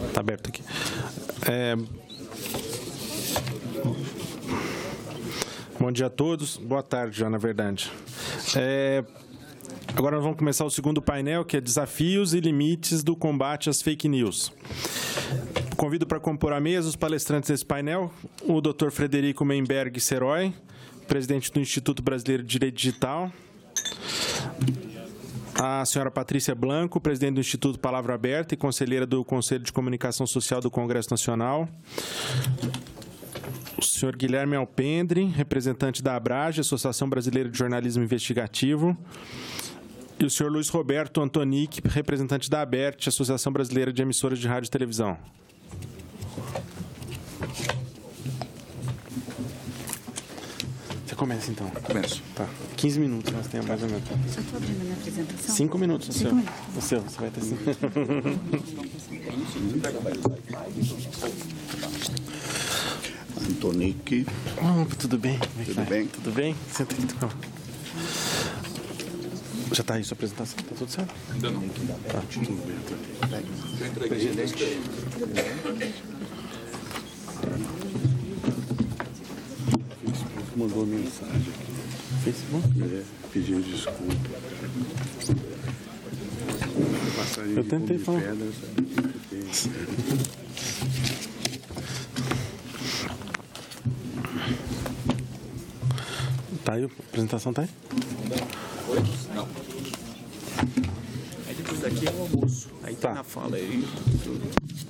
Está aberto aqui. Bom dia a todos. Boa tarde já, na verdade. Agora nós vamos começar o segundo painel, que é Desafios e Limites do Combate às Fake News. Convido para compor a mesa os palestrantes desse painel, o Dr. Frederico Memberg Serói, presidente do Instituto Brasileiro de Direito Digital, a senhora Patrícia Blanco, presidente do Instituto Palavra Aberta e conselheira do Conselho de Comunicação Social do Congresso Nacional, o senhor Guilherme Alpendre, representante da ABRAGE, Associação Brasileira de Jornalismo Investigativo, e o senhor Luiz Roberto Antonic, representante da ABERT, Associação Brasileira de Emissoras de Rádio e Televisão. Começa, então. Começo. Tá. 15 minutos nós temos mais ou menos. Só estou abrindo a minha apresentação. 5 minutos, o seu. 5 minutos. O seu, você vai ter 5. Antonic. Tudo bem? Tudo bem? Tudo bem? Senta aqui. Já está aí sua apresentação? Está tudo certo? Ainda não. Tá. Presidente. Mandou mensagem aqui. Facebook? Pedindo desculpa. Eu tentei falar. Tá aí, a apresentação tá aí? Não. Aí depois daqui é o almoço. Aí tá na fala aí.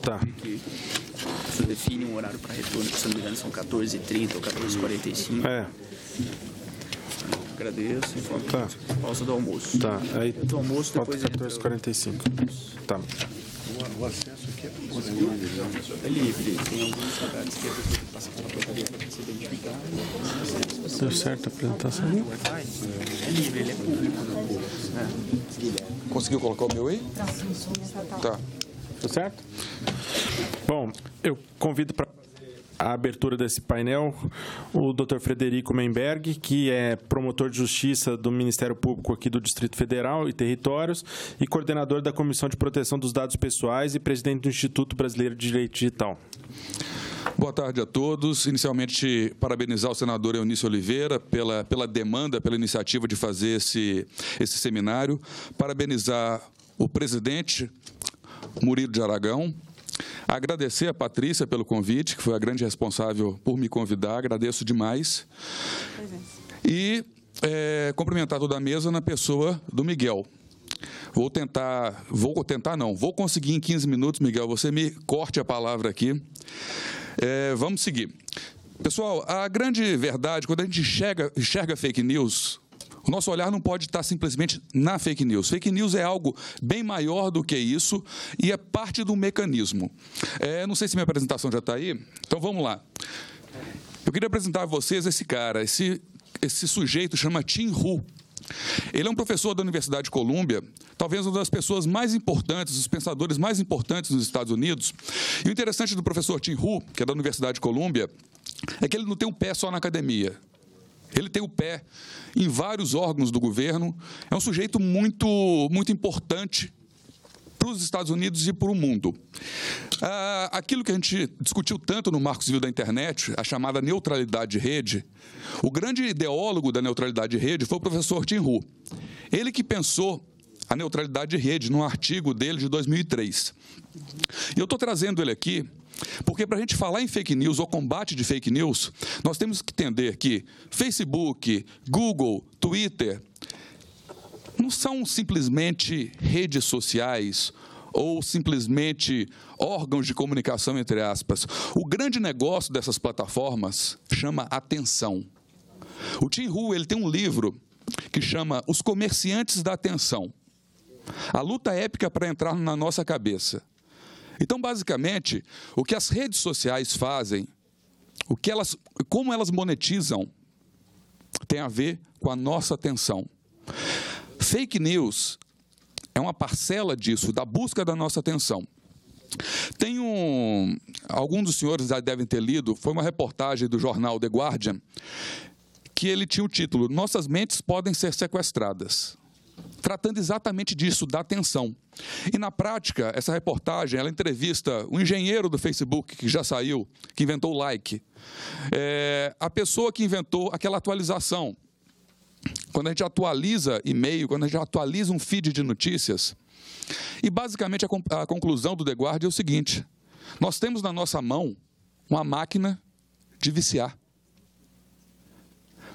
Tá. Você define um horário para retorno, que se não me engano são 14h30 ou 14h45. É. Agradeço. Tá. Pausa do almoço. Tá. Aí Do almoço depois 14h45. Tá. O acesso É livre, tem alguns lugares que a pessoa tem que passar pela portaria para se identificar. Deu certo a apresentação? É livre, ele é público. Conseguiu colocar o meu aí? Tá. Tá certo? Bom, eu convido para a abertura desse painel o Dr. Frederico Memberg, que é promotor de justiça do Ministério Público aqui do Distrito Federal e Territórios e coordenador da Comissão de Proteção dos Dados Pessoais e presidente do Instituto Brasileiro de Direito Digital. Boa tarde a todos. Inicialmente, parabenizar o senador Eunício Oliveira pela demanda, pela iniciativa de fazer esse seminário. Parabenizar o presidente Murilo de Aragão. Agradecer a Patrícia pelo convite, que foi a grande responsável por me convidar. Agradeço demais. E cumprimentar toda a mesa na pessoa do Miguel. Vou conseguir em 15 minutos, Miguel, você me corte a palavra aqui. Vamos seguir. Pessoal, a grande verdade, quando a gente enxerga fake news, o nosso olhar não pode estar simplesmente na fake news. Fake news é algo bem maior do que isso e é parte do mecanismo. Não sei se minha apresentação já está aí, então vamos lá. Eu queria apresentar a vocês esse cara, esse sujeito chama Tim Hu. Ele é um professor da Universidade de Colômbia, talvez uma das pessoas mais importantes, os pensadores mais importantes nos Estados Unidos. E o interessante do professor Tim Hu, que é da Universidade de Colômbia, é que ele não tem um pé só na academia. Ele tem o pé em vários órgãos do governo. É um sujeito muito, muito importante para os Estados Unidos e para o mundo. Aquilo que a gente discutiu tanto no Marco Civil da Internet, a chamada neutralidade de rede, o grande ideólogo da neutralidade de rede foi o professor Tim Hu. Ele que pensou a neutralidade de rede num artigo dele de 2003. E eu estou trazendo ele aqui porque, para a gente falar em fake news ou combate de fake news, nós temos que entender que Facebook, Google, Twitter não são simplesmente redes sociais ou simplesmente órgãos de comunicação, entre aspas. O grande negócio dessas plataformas chama atenção. O Tim Hu, ele tem um livro que chama Os Comerciantes da Atenção. A luta épica para entrar na nossa cabeça. Então, basicamente, o que as redes sociais fazem, como elas monetizam, tem a ver com a nossa atenção. Fake news é uma parcela disso, da busca da nossa atenção. Alguns dos senhores já devem ter lido, foi uma reportagem do jornal The Guardian, que ele tinha o título Nossas Mentes Podem Ser Sequestradas, tratando exatamente disso, da atenção. E, na prática, essa reportagem, ela entrevista o engenheiro do Facebook, que já saiu, que inventou o like, a pessoa que inventou aquela atualização. Quando a gente atualiza e-mail, quando a gente atualiza um feed de notícias. E, basicamente, a conclusão do The Guardian é o seguinte: nós temos na nossa mão uma máquina de viciar.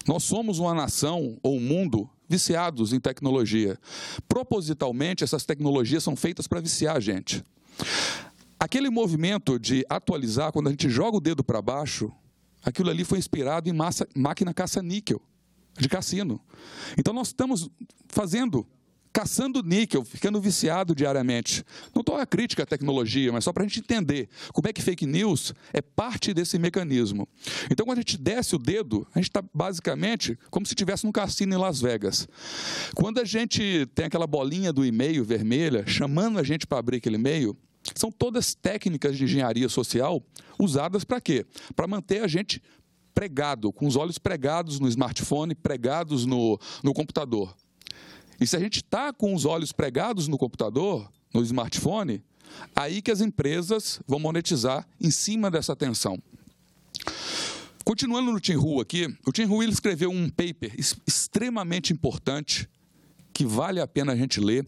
Nós somos uma nação ou um mundo viciados em tecnologia. Propositalmente, essas tecnologias são feitas para viciar a gente. Aquele movimento de atualizar, quando a gente joga o dedo para baixo, aquilo ali foi inspirado em máquina caça-níquel, de cassino. Então, nós estamos caçando níquel, ficando viciado diariamente. Não estou a crítica à tecnologia, mas só para a gente entender como é que fake news é parte desse mecanismo. Então, quando a gente desce o dedo, a gente está basicamente como se estivesse num cassino em Las Vegas. Quando a gente tem aquela bolinha do e-mail vermelha, chamando a gente para abrir aquele e-mail, são todas técnicas de engenharia social usadas para quê? Para manter a gente pregado, com os olhos pregados no smartphone, pregados no computador. E se a gente está com os olhos pregados no computador, no smartphone, aí que as empresas vão monetizar em cima dessa atenção. Continuando no Tim Hu aqui, o Tim Hu ele escreveu um paper extremamente importante, que vale a pena a gente ler.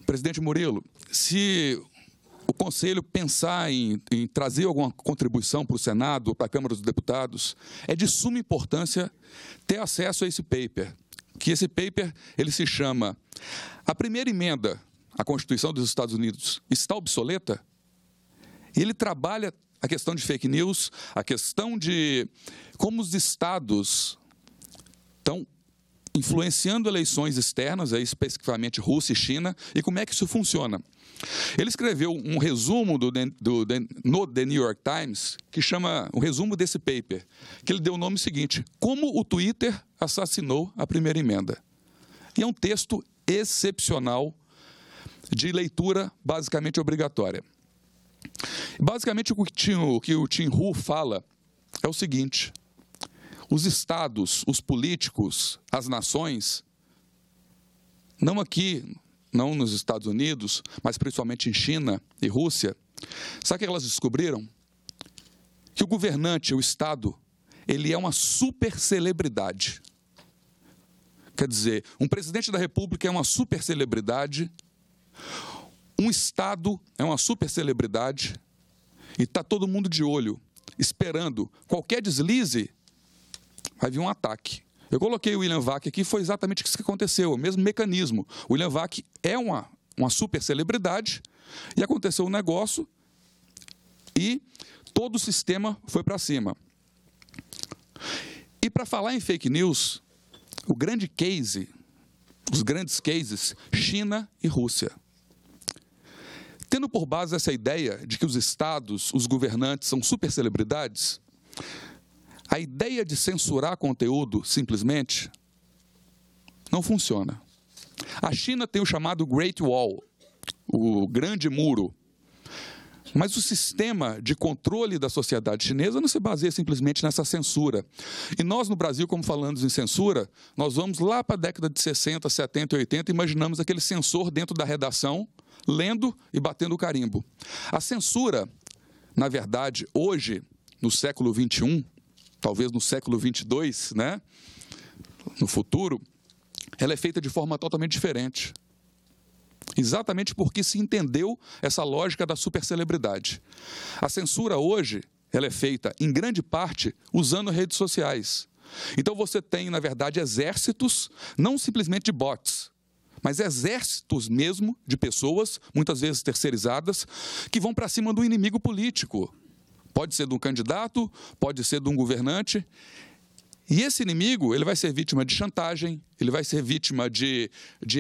Presidente Murilo, se o Conselho pensar em trazer alguma contribuição para o Senado ou para a Câmara dos Deputados, é de suma importância ter acesso a esse paper. Que esse paper ele se chama A Primeira Emenda à Constituição dos Estados Unidos está obsoleta? E ele trabalha a questão de fake news, a questão de como os estados estão influenciando eleições externas, aí especificamente Rússia e China, e como é que isso funciona. Ele escreveu um resumo no The New York Times, que chama o resumo desse paper, que ele deu o nome seguinte: Como o Twitter assassinou a primeira emenda. E é um texto excepcional, de leitura basicamente obrigatória. Basicamente, o que o Tim Hu fala é o seguinte: os estados, os políticos, as nações, não nos Estados Unidos, mas principalmente em China e Rússia, sabe o que elas descobriram? Que o governante, o Estado, ele é uma super celebridade. Quer dizer, um presidente da República é uma super celebridade, um Estado é uma super celebridade, e está todo mundo de olho, esperando qualquer deslize, vai vir um ataque. Eu coloquei o William Vac aqui, foi exatamente isso que aconteceu, o mesmo mecanismo. O William Vac é uma super celebridade, e aconteceu um negócio, e todo o sistema foi para cima. E para falar em fake news, o grande case, os grandes cases, China e Rússia. Tendo por base essa ideia de que os estados, os governantes são super celebridades, a ideia de censurar conteúdo, simplesmente, não funciona. A China tem o chamado Great Wall, o grande muro. Mas o sistema de controle da sociedade chinesa não se baseia simplesmente nessa censura. E nós, no Brasil, como falamos em censura, nós vamos lá para a década de 60, 70 e 80 e imaginamos aquele censor dentro da redação, lendo e batendo o carimbo. A censura, na verdade, hoje, no século XXI, talvez no século XXII, né? No futuro, ela é feita de forma totalmente diferente. Exatamente porque se entendeu essa lógica da supercelebridade. A censura hoje, ela é feita, em grande parte, usando redes sociais. Então você tem, na verdade, exércitos, não simplesmente de bots, mas exércitos mesmo de pessoas, muitas vezes terceirizadas, que vão para cima do inimigo político. Pode ser de um candidato, pode ser de um governante. E esse inimigo, ele vai ser vítima de chantagem, ele vai ser vítima de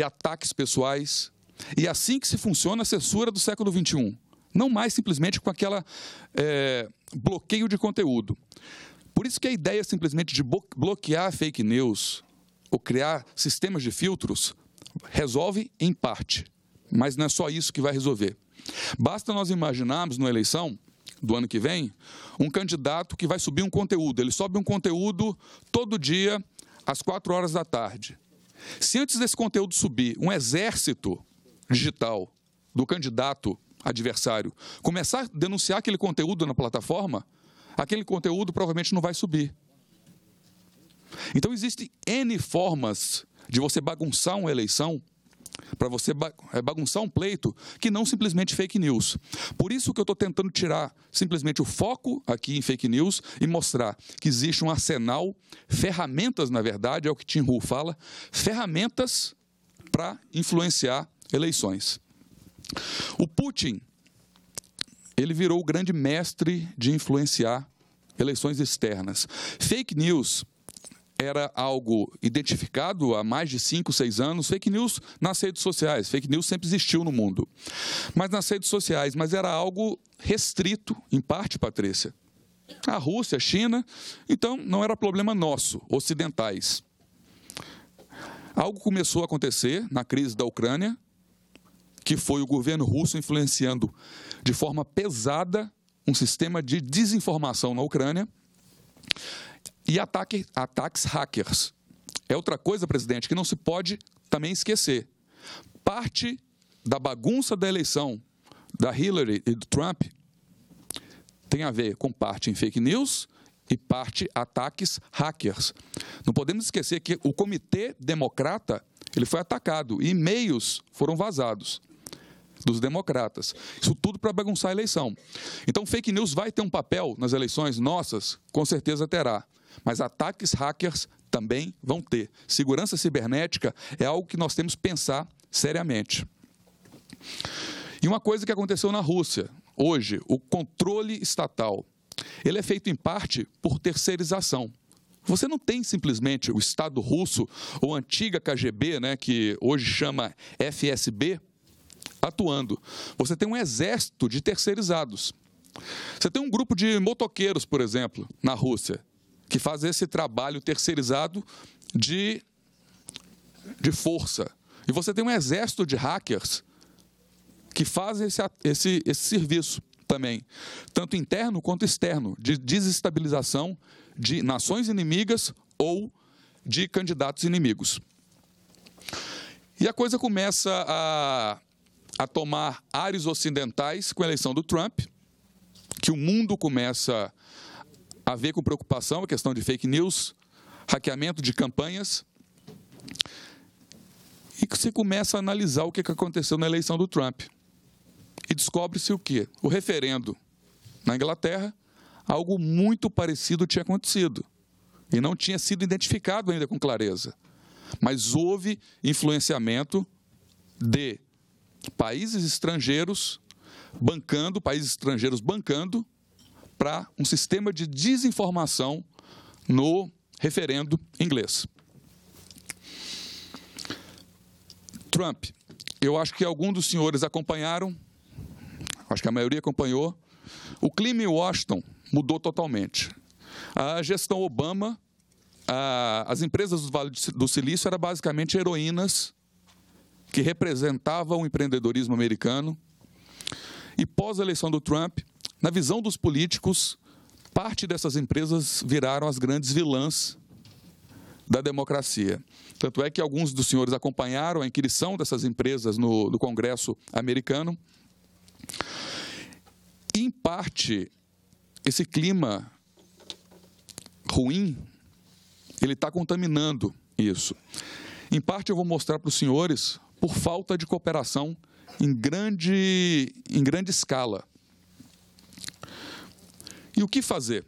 ataques pessoais. E é assim que se funciona a censura do século XXI. Não mais simplesmente com aquela bloqueio de conteúdo. Por isso que a ideia simplesmente de bloquear fake news ou criar sistemas de filtros resolve em parte. Mas não é só isso que vai resolver. Basta nós imaginarmos, na eleição do ano que vem, um candidato que vai subir um conteúdo. Ele sobe um conteúdo todo dia, às 4 horas da tarde. Se antes desse conteúdo subir, um exército digital do candidato adversário começar a denunciar aquele conteúdo na plataforma, aquele conteúdo provavelmente não vai subir. Então, existem N formas de você bagunçar uma eleição, para você bagunçar um pleito, que não simplesmente fake news. Por isso que eu estou tentando tirar simplesmente o foco aqui em fake news e mostrar que existe um arsenal, ferramentas, na verdade, é o que Tim Hu fala, ferramentas para influenciar eleições. O Putin, ele virou o grande mestre de influenciar eleições externas. Fake news era algo identificado há mais de 5, 6 anos. Fake news nas redes sociais. Fake news sempre existiu no mundo. Mas nas redes sociais, mas era algo restrito, em parte, Patrícia. A Rússia, a China, então não era problema nosso, ocidentais. Algo começou a acontecer na crise da Ucrânia, que foi o governo russo influenciando de forma pesada um sistema de desinformação na Ucrânia e ataques hackers. É outra coisa, presidente, que não se pode também esquecer. Parte da bagunça da eleição da Hillary e do Trump tem a ver com parte em fake news e parte ataques hackers. Não podemos esquecer que o Comitê Democrata ele foi atacado e e-mails foram vazados dos democratas. Isso tudo para bagunçar a eleição. Então, fake news vai ter um papel nas eleições nossas? Com certeza terá. Mas ataques hackers também vão ter. Segurança cibernética é algo que nós temos que pensar seriamente. E uma coisa que aconteceu na Rússia, hoje, o controle estatal, ele é feito em parte por terceirização. Você não tem simplesmente o Estado russo ou a antiga KGB, né, que hoje chama FSB, atuando. Você tem um exército de terceirizados. Você tem um grupo de motoqueiros, por exemplo, na Rússia, que faz esse trabalho terceirizado de força. E você tem um exército de hackers que fazem esse serviço também, tanto interno quanto externo, de desestabilização de nações inimigas ou de candidatos inimigos. E a coisa começa a tomar ares ocidentais com a eleição do Trump, que o mundo começa a ver com preocupação a questão de fake news, hackeamento de campanhas, e que se começa a analisar o que aconteceu na eleição do Trump. E descobre-se o quê? O referendo na Inglaterra, algo muito parecido tinha acontecido. E não tinha sido identificado ainda com clareza. Mas houve influenciamento de países estrangeiros bancando para um sistema de desinformação no referendo inglês. Trump, eu acho que alguns dos senhores acompanharam, acho que a maioria acompanhou, o clima em Washington mudou totalmente. A gestão Obama, as empresas do Vale do Silício eram basicamente heroínas que representavam o empreendedorismo americano. E pós a eleição do Trump, na visão dos políticos, parte dessas empresas viraram as grandes vilãs da democracia. Tanto é que alguns dos senhores acompanharam a inquirição dessas empresas no Congresso americano. E, em parte, esse clima ruim, ele está contaminando isso. Em parte, eu vou mostrar para os senhores por falta de cooperação em grande escala. E o que fazer?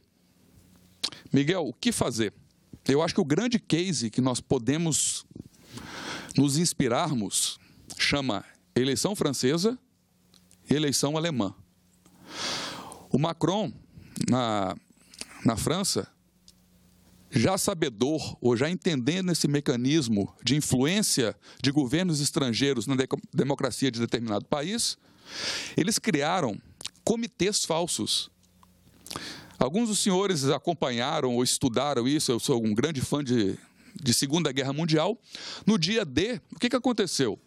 Miguel, o que fazer? Eu acho que o grande case que nós podemos nos inspirarmos chama eleição francesa e eleição alemã. O Macron, na França, já sabedor ou já entendendo esse mecanismo de influência de governos estrangeiros na democracia de determinado país, eles criaram comitês falsos. Alguns dos senhores acompanharam ou estudaram isso, eu sou um grande fã de Segunda Guerra Mundial. No dia D, o que aconteceu?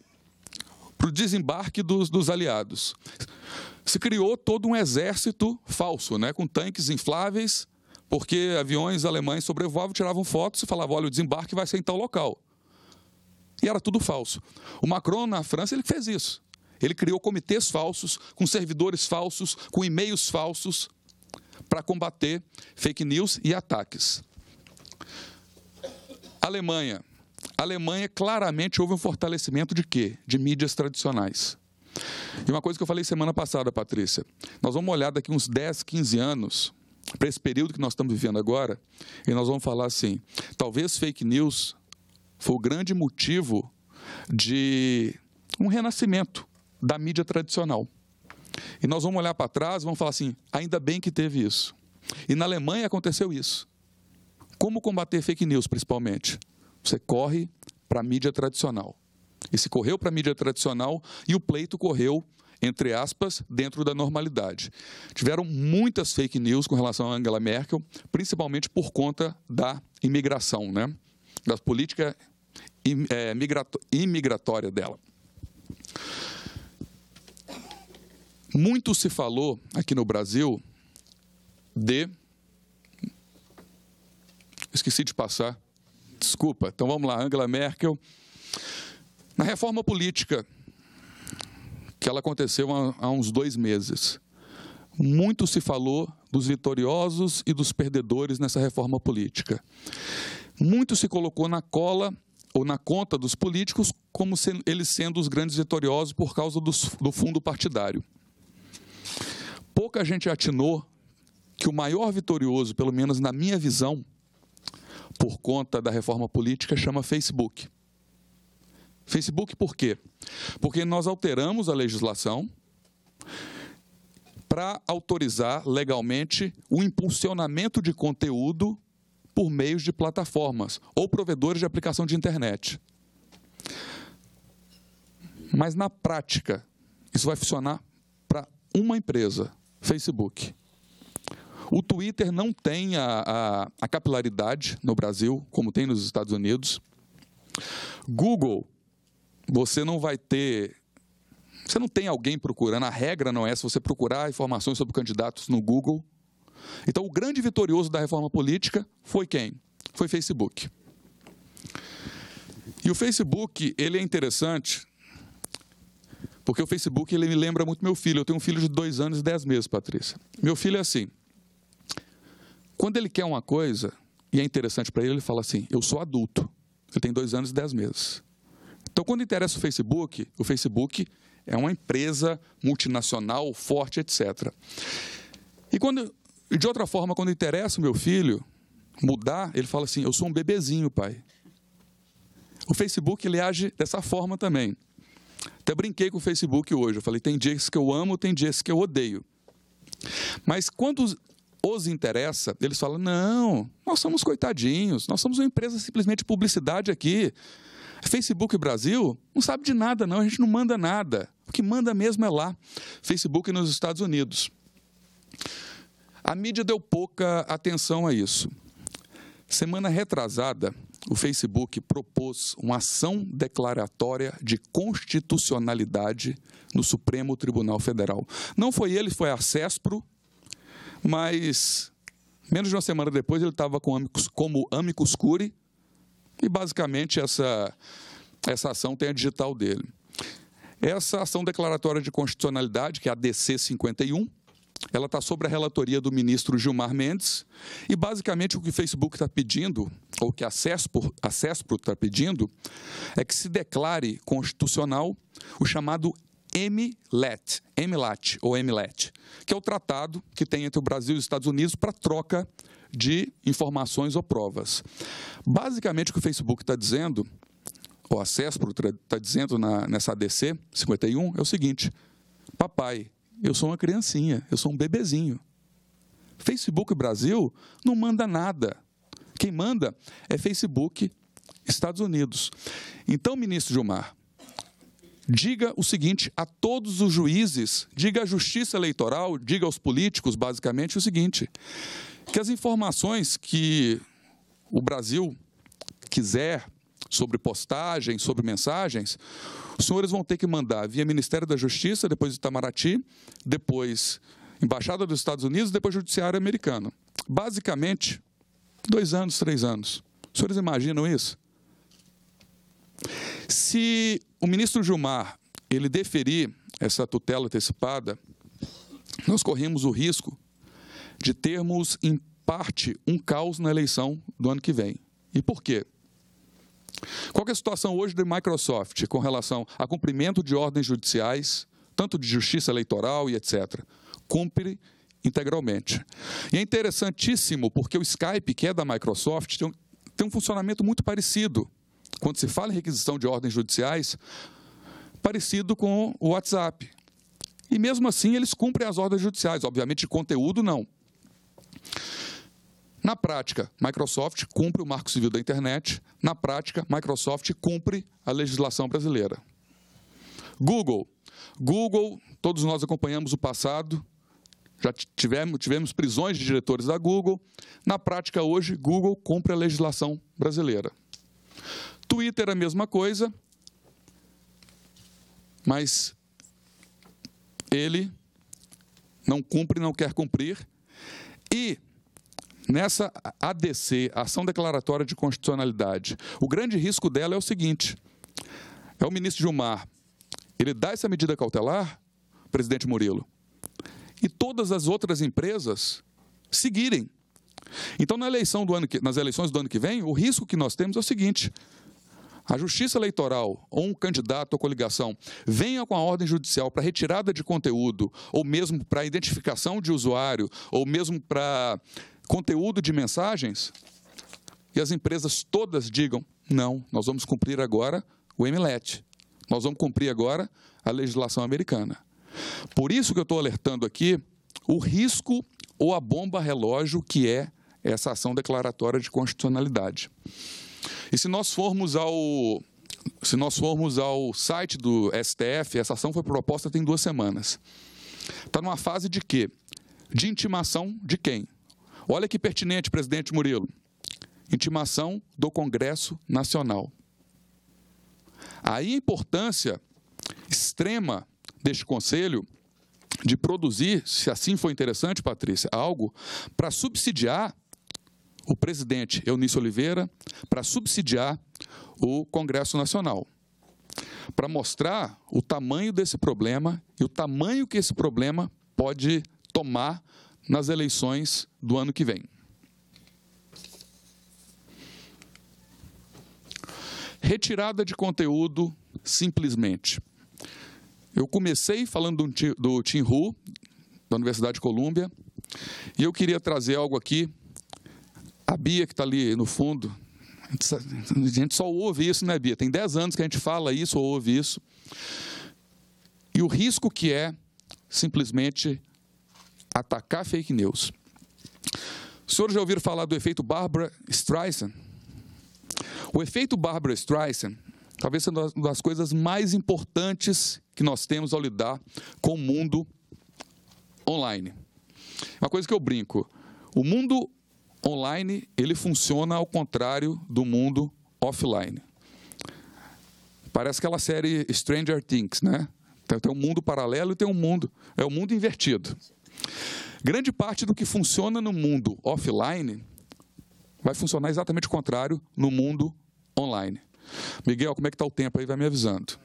Para o desembarque dos aliados. Se criou todo um exército falso, né, com tanques infláveis, porque aviões alemães sobrevoavam, tiravam fotos e falavam, olha, o desembarque vai ser em tal local. E era tudo falso. O Macron, na França, ele fez isso. Ele criou comitês falsos, com servidores falsos, com e-mails falsos, para combater fake news e ataques. Alemanha. Alemanha, claramente, houve um fortalecimento de quê? De mídias tradicionais. E uma coisa que eu falei semana passada, Patrícia, nós vamos olhar daqui uns 10, 15 anos, para esse período que nós estamos vivendo agora, e nós vamos falar assim, talvez fake news foi o grande motivo de um renascimento da mídia tradicional. E nós vamos olhar para trás e vamos falar assim, ainda bem que teve isso. E na Alemanha aconteceu isso. Como combater fake news, principalmente? Você corre para a mídia tradicional. E se correu para a mídia tradicional, e o pleito correu, entre aspas, dentro da normalidade. Tiveram muitas fake news com relação a Angela Merkel, principalmente por conta da imigração, né? Da política imigratória dela. Muito se falou aqui no Brasil esqueci de passar, desculpa, então vamos lá, Angela Merkel, na reforma política, que ela aconteceu há uns 2 meses. Muito se falou dos vitoriosos e dos perdedores nessa reforma política. Muito se colocou na cola ou na conta dos políticos como eles sendo os grandes vitoriosos por causa do fundo partidário. Pouca gente atinou que o maior vitorioso, pelo menos na minha visão, por conta da reforma política, chama Facebook. Facebook por quê? Porque nós alteramos a legislação para autorizar legalmente o impulsionamento de conteúdo por meios de plataformas ou provedores de aplicação de internet. Mas, na prática, isso vai funcionar para uma empresa, Facebook. O Twitter não tem a capilaridade no Brasil, como tem nos Estados Unidos. Google, você não vai ter... Você não tem alguém procurando, a regra não é se você procurar informações sobre candidatos no Google. Então, o grande vitorioso da reforma política foi quem? Foi Facebook. E o Facebook, ele é interessante, porque o Facebook, ele me lembra muito meu filho. Eu tenho um filho de 2 anos e 10 meses, Patrícia. Meu filho é assim, quando ele quer uma coisa, e é interessante para ele, ele fala assim, eu sou adulto. Ele tem 2 anos e 10 meses. Então, quando interessa o Facebook é uma empresa multinacional, forte, etc. E de outra forma, quando interessa o meu filho mudar, ele fala assim, eu sou um bebezinho, pai. O Facebook, ele age dessa forma também. Até brinquei com o Facebook hoje. Eu falei, tem dias que eu amo, tem dias que eu odeio. Mas quando os interessa, eles falam, não, nós somos coitadinhos, nós somos uma empresa simplesmente de publicidade aqui. Facebook Brasil não sabe de nada, não, a gente não manda nada. O que manda mesmo é lá, Facebook nos Estados Unidos. A mídia deu pouca atenção a isso. Semana retrasada, o Facebook propôs uma ação declaratória de constitucionalidade no Supremo Tribunal Federal. Não foi ele, foi a CESPRO, mas menos de uma semana depois ele estava como amicus curiae, e basicamente essa ação tem a digital dele. Essa ação declaratória de constitucionalidade, que é a DC 51, ela está sob a relatoria do ministro Gilmar Mendes, e basicamente o que o Facebook está pedindo, ou que a CESPRO está pedindo, é que se declare constitucional o chamado MLAT, que é o tratado que tem entre o Brasil e os Estados Unidos para troca de informações ou provas. Basicamente o que o Facebook está dizendo, ou a CESPRO está dizendo nessa ADC 51, é o seguinte, papai, eu sou uma criancinha, eu sou um bebezinho. Facebook Brasil não manda nada. Quem manda é Facebook Estados Unidos. Então, ministro Gilmar, diga o seguinte a todos os juízes, diga à Justiça Eleitoral, diga aos políticos, basicamente, o seguinte, que as informações que o Brasil quiser sobre postagens, sobre mensagens, os senhores vão ter que mandar via Ministério da Justiça, depois Itamaraty, depois Embaixada dos Estados Unidos, depois Judiciário americano. Basicamente, 2 anos, 3 anos. Os senhores imaginam isso? Se o ministro Gilmar ele deferir essa tutela antecipada, nós corremos o risco de termos, em parte, um caos na eleição do ano que vem. E por quê? Qual é a situação hoje da Microsoft com relação a cumprimento de ordens judiciais, tanto de justiça eleitoral e etc.? Cumpre integralmente. E é interessantíssimo porque o Skype, que é da Microsoft, tem um funcionamento muito parecido, quando se fala em requisição de ordens judiciais, parecido com o WhatsApp. E mesmo assim eles cumprem as ordens judiciais, obviamente de conteúdo não. Na prática, Microsoft cumpre o Marco Civil da Internet. Na prática, Microsoft cumpre a legislação brasileira. Google, todos nós acompanhamos o passado, já tivemos prisões de diretores da Google. Na prática, hoje, Google cumpre a legislação brasileira. Twitter, a mesma coisa, mas ele não cumpre, não quer cumprir. E nessa ADC, Ação Declaratória de Constitucionalidade, o grande risco dela é o seguinte, é o ministro Gilmar, ele dá essa medida cautelar, presidente Murilo, e todas as outras empresas seguirem. Então, nas eleições do ano que vem, o risco que nós temos é o seguinte, a Justiça Eleitoral ou um candidato ou coligação venha com a ordem judicial para retirada de conteúdo, ou mesmo para identificação de usuário, ou mesmo para conteúdo de mensagens, e as empresas todas digam, não, nós vamos cumprir agora o MLAT, nós vamos cumprir agora a legislação americana. Por isso que eu estou alertando aqui o risco ou a bomba relógio que é essa ação declaratória de constitucionalidade. E se nós formos ao site do STF, essa ação foi proposta tem 2 semanas. Está numa fase de quê? De intimação de quem? Olha que pertinente, presidente Murilo. Intimação do Congresso Nacional. Aí a importância extrema deste Conselho de produzir, se assim for interessante, Patrícia, algo para subsidiar o presidente Eunício Oliveira, para subsidiar o Congresso Nacional, para mostrar o tamanho desse problema e o tamanho que esse problema pode tomar nas eleições do ano que vem. Retirada de conteúdo, simplesmente. Eu comecei falando do Tim Hu, da Universidade de Colômbia, e eu queria trazer algo aqui. A Bia, que está ali no fundo, a gente só ouve isso, né, Bia? Tem 10 anos que a gente fala isso ou ouve isso. E o risco que é simplesmente atacar fake news. Os senhores já ouviram falar do efeito Barbra Streisand? O efeito Barbra Streisand talvez seja uma das coisas mais importantes que nós temos ao lidar com o mundo online. Uma coisa que eu brinco, o mundo online, ele funciona ao contrário do mundo offline. Parece aquela série Stranger Things, né? Tem um mundo paralelo e tem um mundo, é o mundo invertido. Grande parte do que funciona no mundo offline vai funcionar exatamente o contrário no mundo online. Miguel, como é que está o tempo aí? Vai me avisando.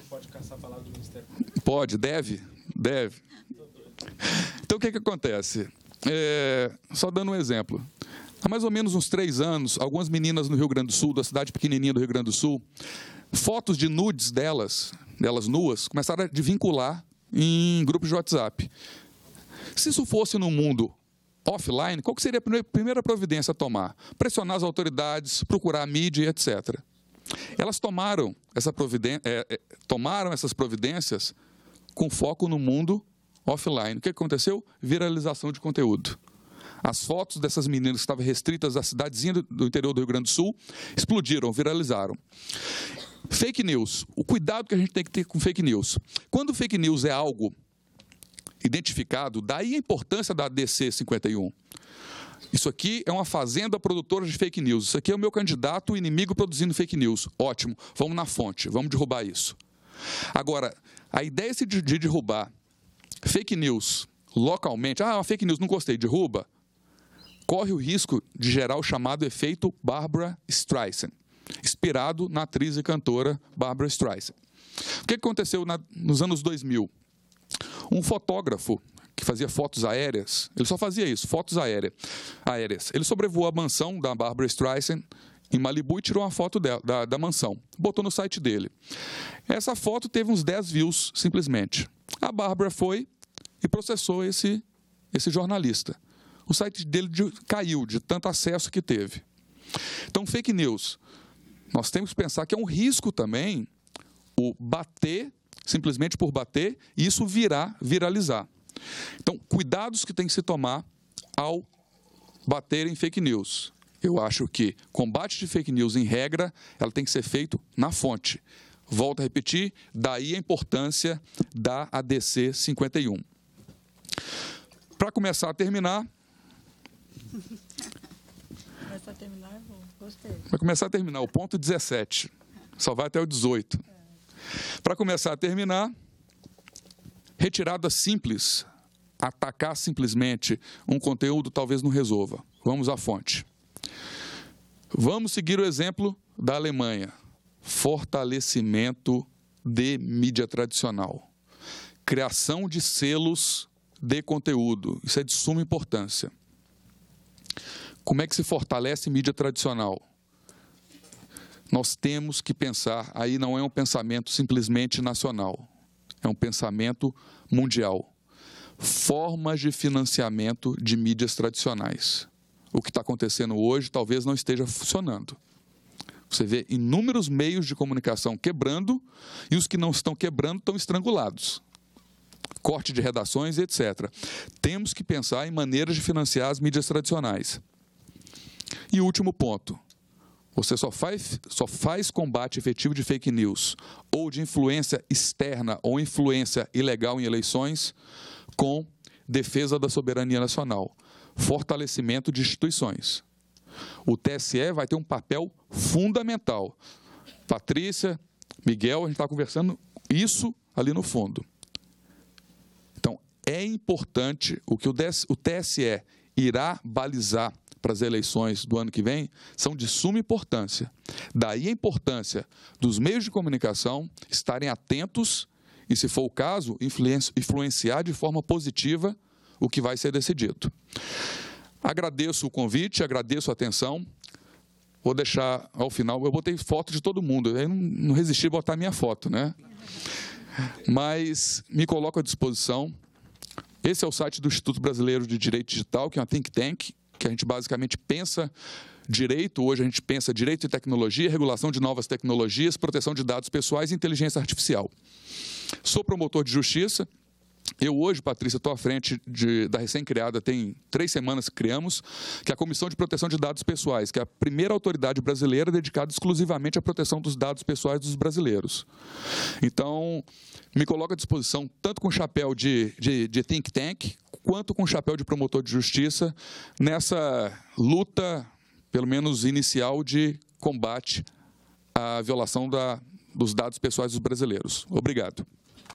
Pode caçar a palavra do Ministério. Pode, deve. Então, o que acontece? Só dando um exemplo. Há mais ou menos uns 3 anos, algumas meninas no Rio Grande do Sul, da cidade pequenininha do Rio Grande do Sul, fotos de nudes delas nuas, começaram a vincular em grupos de WhatsApp. Se isso fosse no mundo offline, qual que seria a primeira providência a tomar? Pressionar as autoridades, procurar a mídia, etc. Elas tomaram essas providências com foco no mundo offline. O que aconteceu? Viralização de conteúdo. As fotos dessas meninas que estavam restritas à cidadezinha do interior do Rio Grande do Sul explodiram, viralizaram. Fake news. O cuidado que a gente tem que ter com fake news. Quando fake news é algo identificado, daí a importância da ADC 51. Isso aqui é uma fazenda produtora de fake news. Isso aqui é o meu candidato, o inimigo produzindo fake news. Ótimo, vamos na fonte, vamos derrubar isso. Agora, a ideia de derrubar fake news localmente, uma fake news, não gostei, derruba, corre o risco de gerar o chamado efeito Barbra Streisand, inspirado na atriz e cantora Barbra Streisand. O que aconteceu nos anos 2000? Um fotógrafo que fazia fotos aéreas, ele só fazia isso, fotos aéreas. Ele sobrevoou a mansão da Barbra Streisand em Malibu e tirou uma foto da mansão. Botou no site dele. Essa foto teve uns 10 views, simplesmente. A Barbra foi e processou esse jornalista. O site dele caiu de tanto acesso que teve. Então, fake news. Nós temos que pensar que é um risco também o bater, simplesmente por bater, e isso viralizar. Então, cuidados que tem que se tomar ao bater em fake news. Eu acho que combate de fake news, em regra, ela tem que ser feito na fonte. Volto a repetir, daí a importância da ADC 51. Para começar a terminar... Para começar a terminar, o ponto 17. Só vai até o 18. Para começar a terminar, retirada simples, atacar simplesmente um conteúdo talvez não resolva. Vamos à fonte. Vamos seguir o exemplo da Alemanha. Fortalecimento de mídia tradicional. Criação de selos de conteúdo. Isso é de suma importância. Como é que se fortalece mídia tradicional? Nós temos que pensar, aí não é um pensamento simplesmente nacional, é um pensamento mundial. Formas de financiamento de mídias tradicionais. O que está acontecendo hoje talvez não esteja funcionando. Você vê inúmeros meios de comunicação quebrando e os que não estão quebrando estão estrangulados. corte de redações, etc. Temos que pensar em maneiras de financiar as mídias tradicionais. E último ponto. Você só faz combate efetivo de fake news ou de influência externa ou influência ilegal em eleições com defesa da soberania nacional, fortalecimento de instituições. O TSE vai ter um papel fundamental. Patrícia, Miguel, a gente está conversando isso ali no fundo. Então, é importante o que o TSE irá balizar para as eleições do ano que vem, são de suma importância. Daí a importância dos meios de comunicação estarem atentos e, se for o caso, influenciar de forma positiva o que vai ser decidido. Agradeço o convite, agradeço a atenção. Vou deixar ao final, eu botei foto de todo mundo, eu não resisti a botar minha foto, né? Mas me coloco à disposição. Esse é o site do Instituto Brasileiro de Direito Digital, que é uma think tank, que a gente basicamente pensa direito, hoje a gente pensa direito e tecnologia, regulação de novas tecnologias, proteção de dados pessoais e inteligência artificial. Sou promotor de justiça. Eu hoje, Patrícia, estou à frente da recém-criada, tem 3 semanas que criamos, que é a Comissão de Proteção de Dados Pessoais, que é a primeira autoridade brasileira dedicada exclusivamente à proteção dos dados pessoais dos brasileiros. Então, me coloco à disposição tanto com o chapéu de think tank, quanto com o chapéu de promotor de justiça, nessa luta, pelo menos inicial, de combate à violação dos dados pessoais dos brasileiros. Obrigado.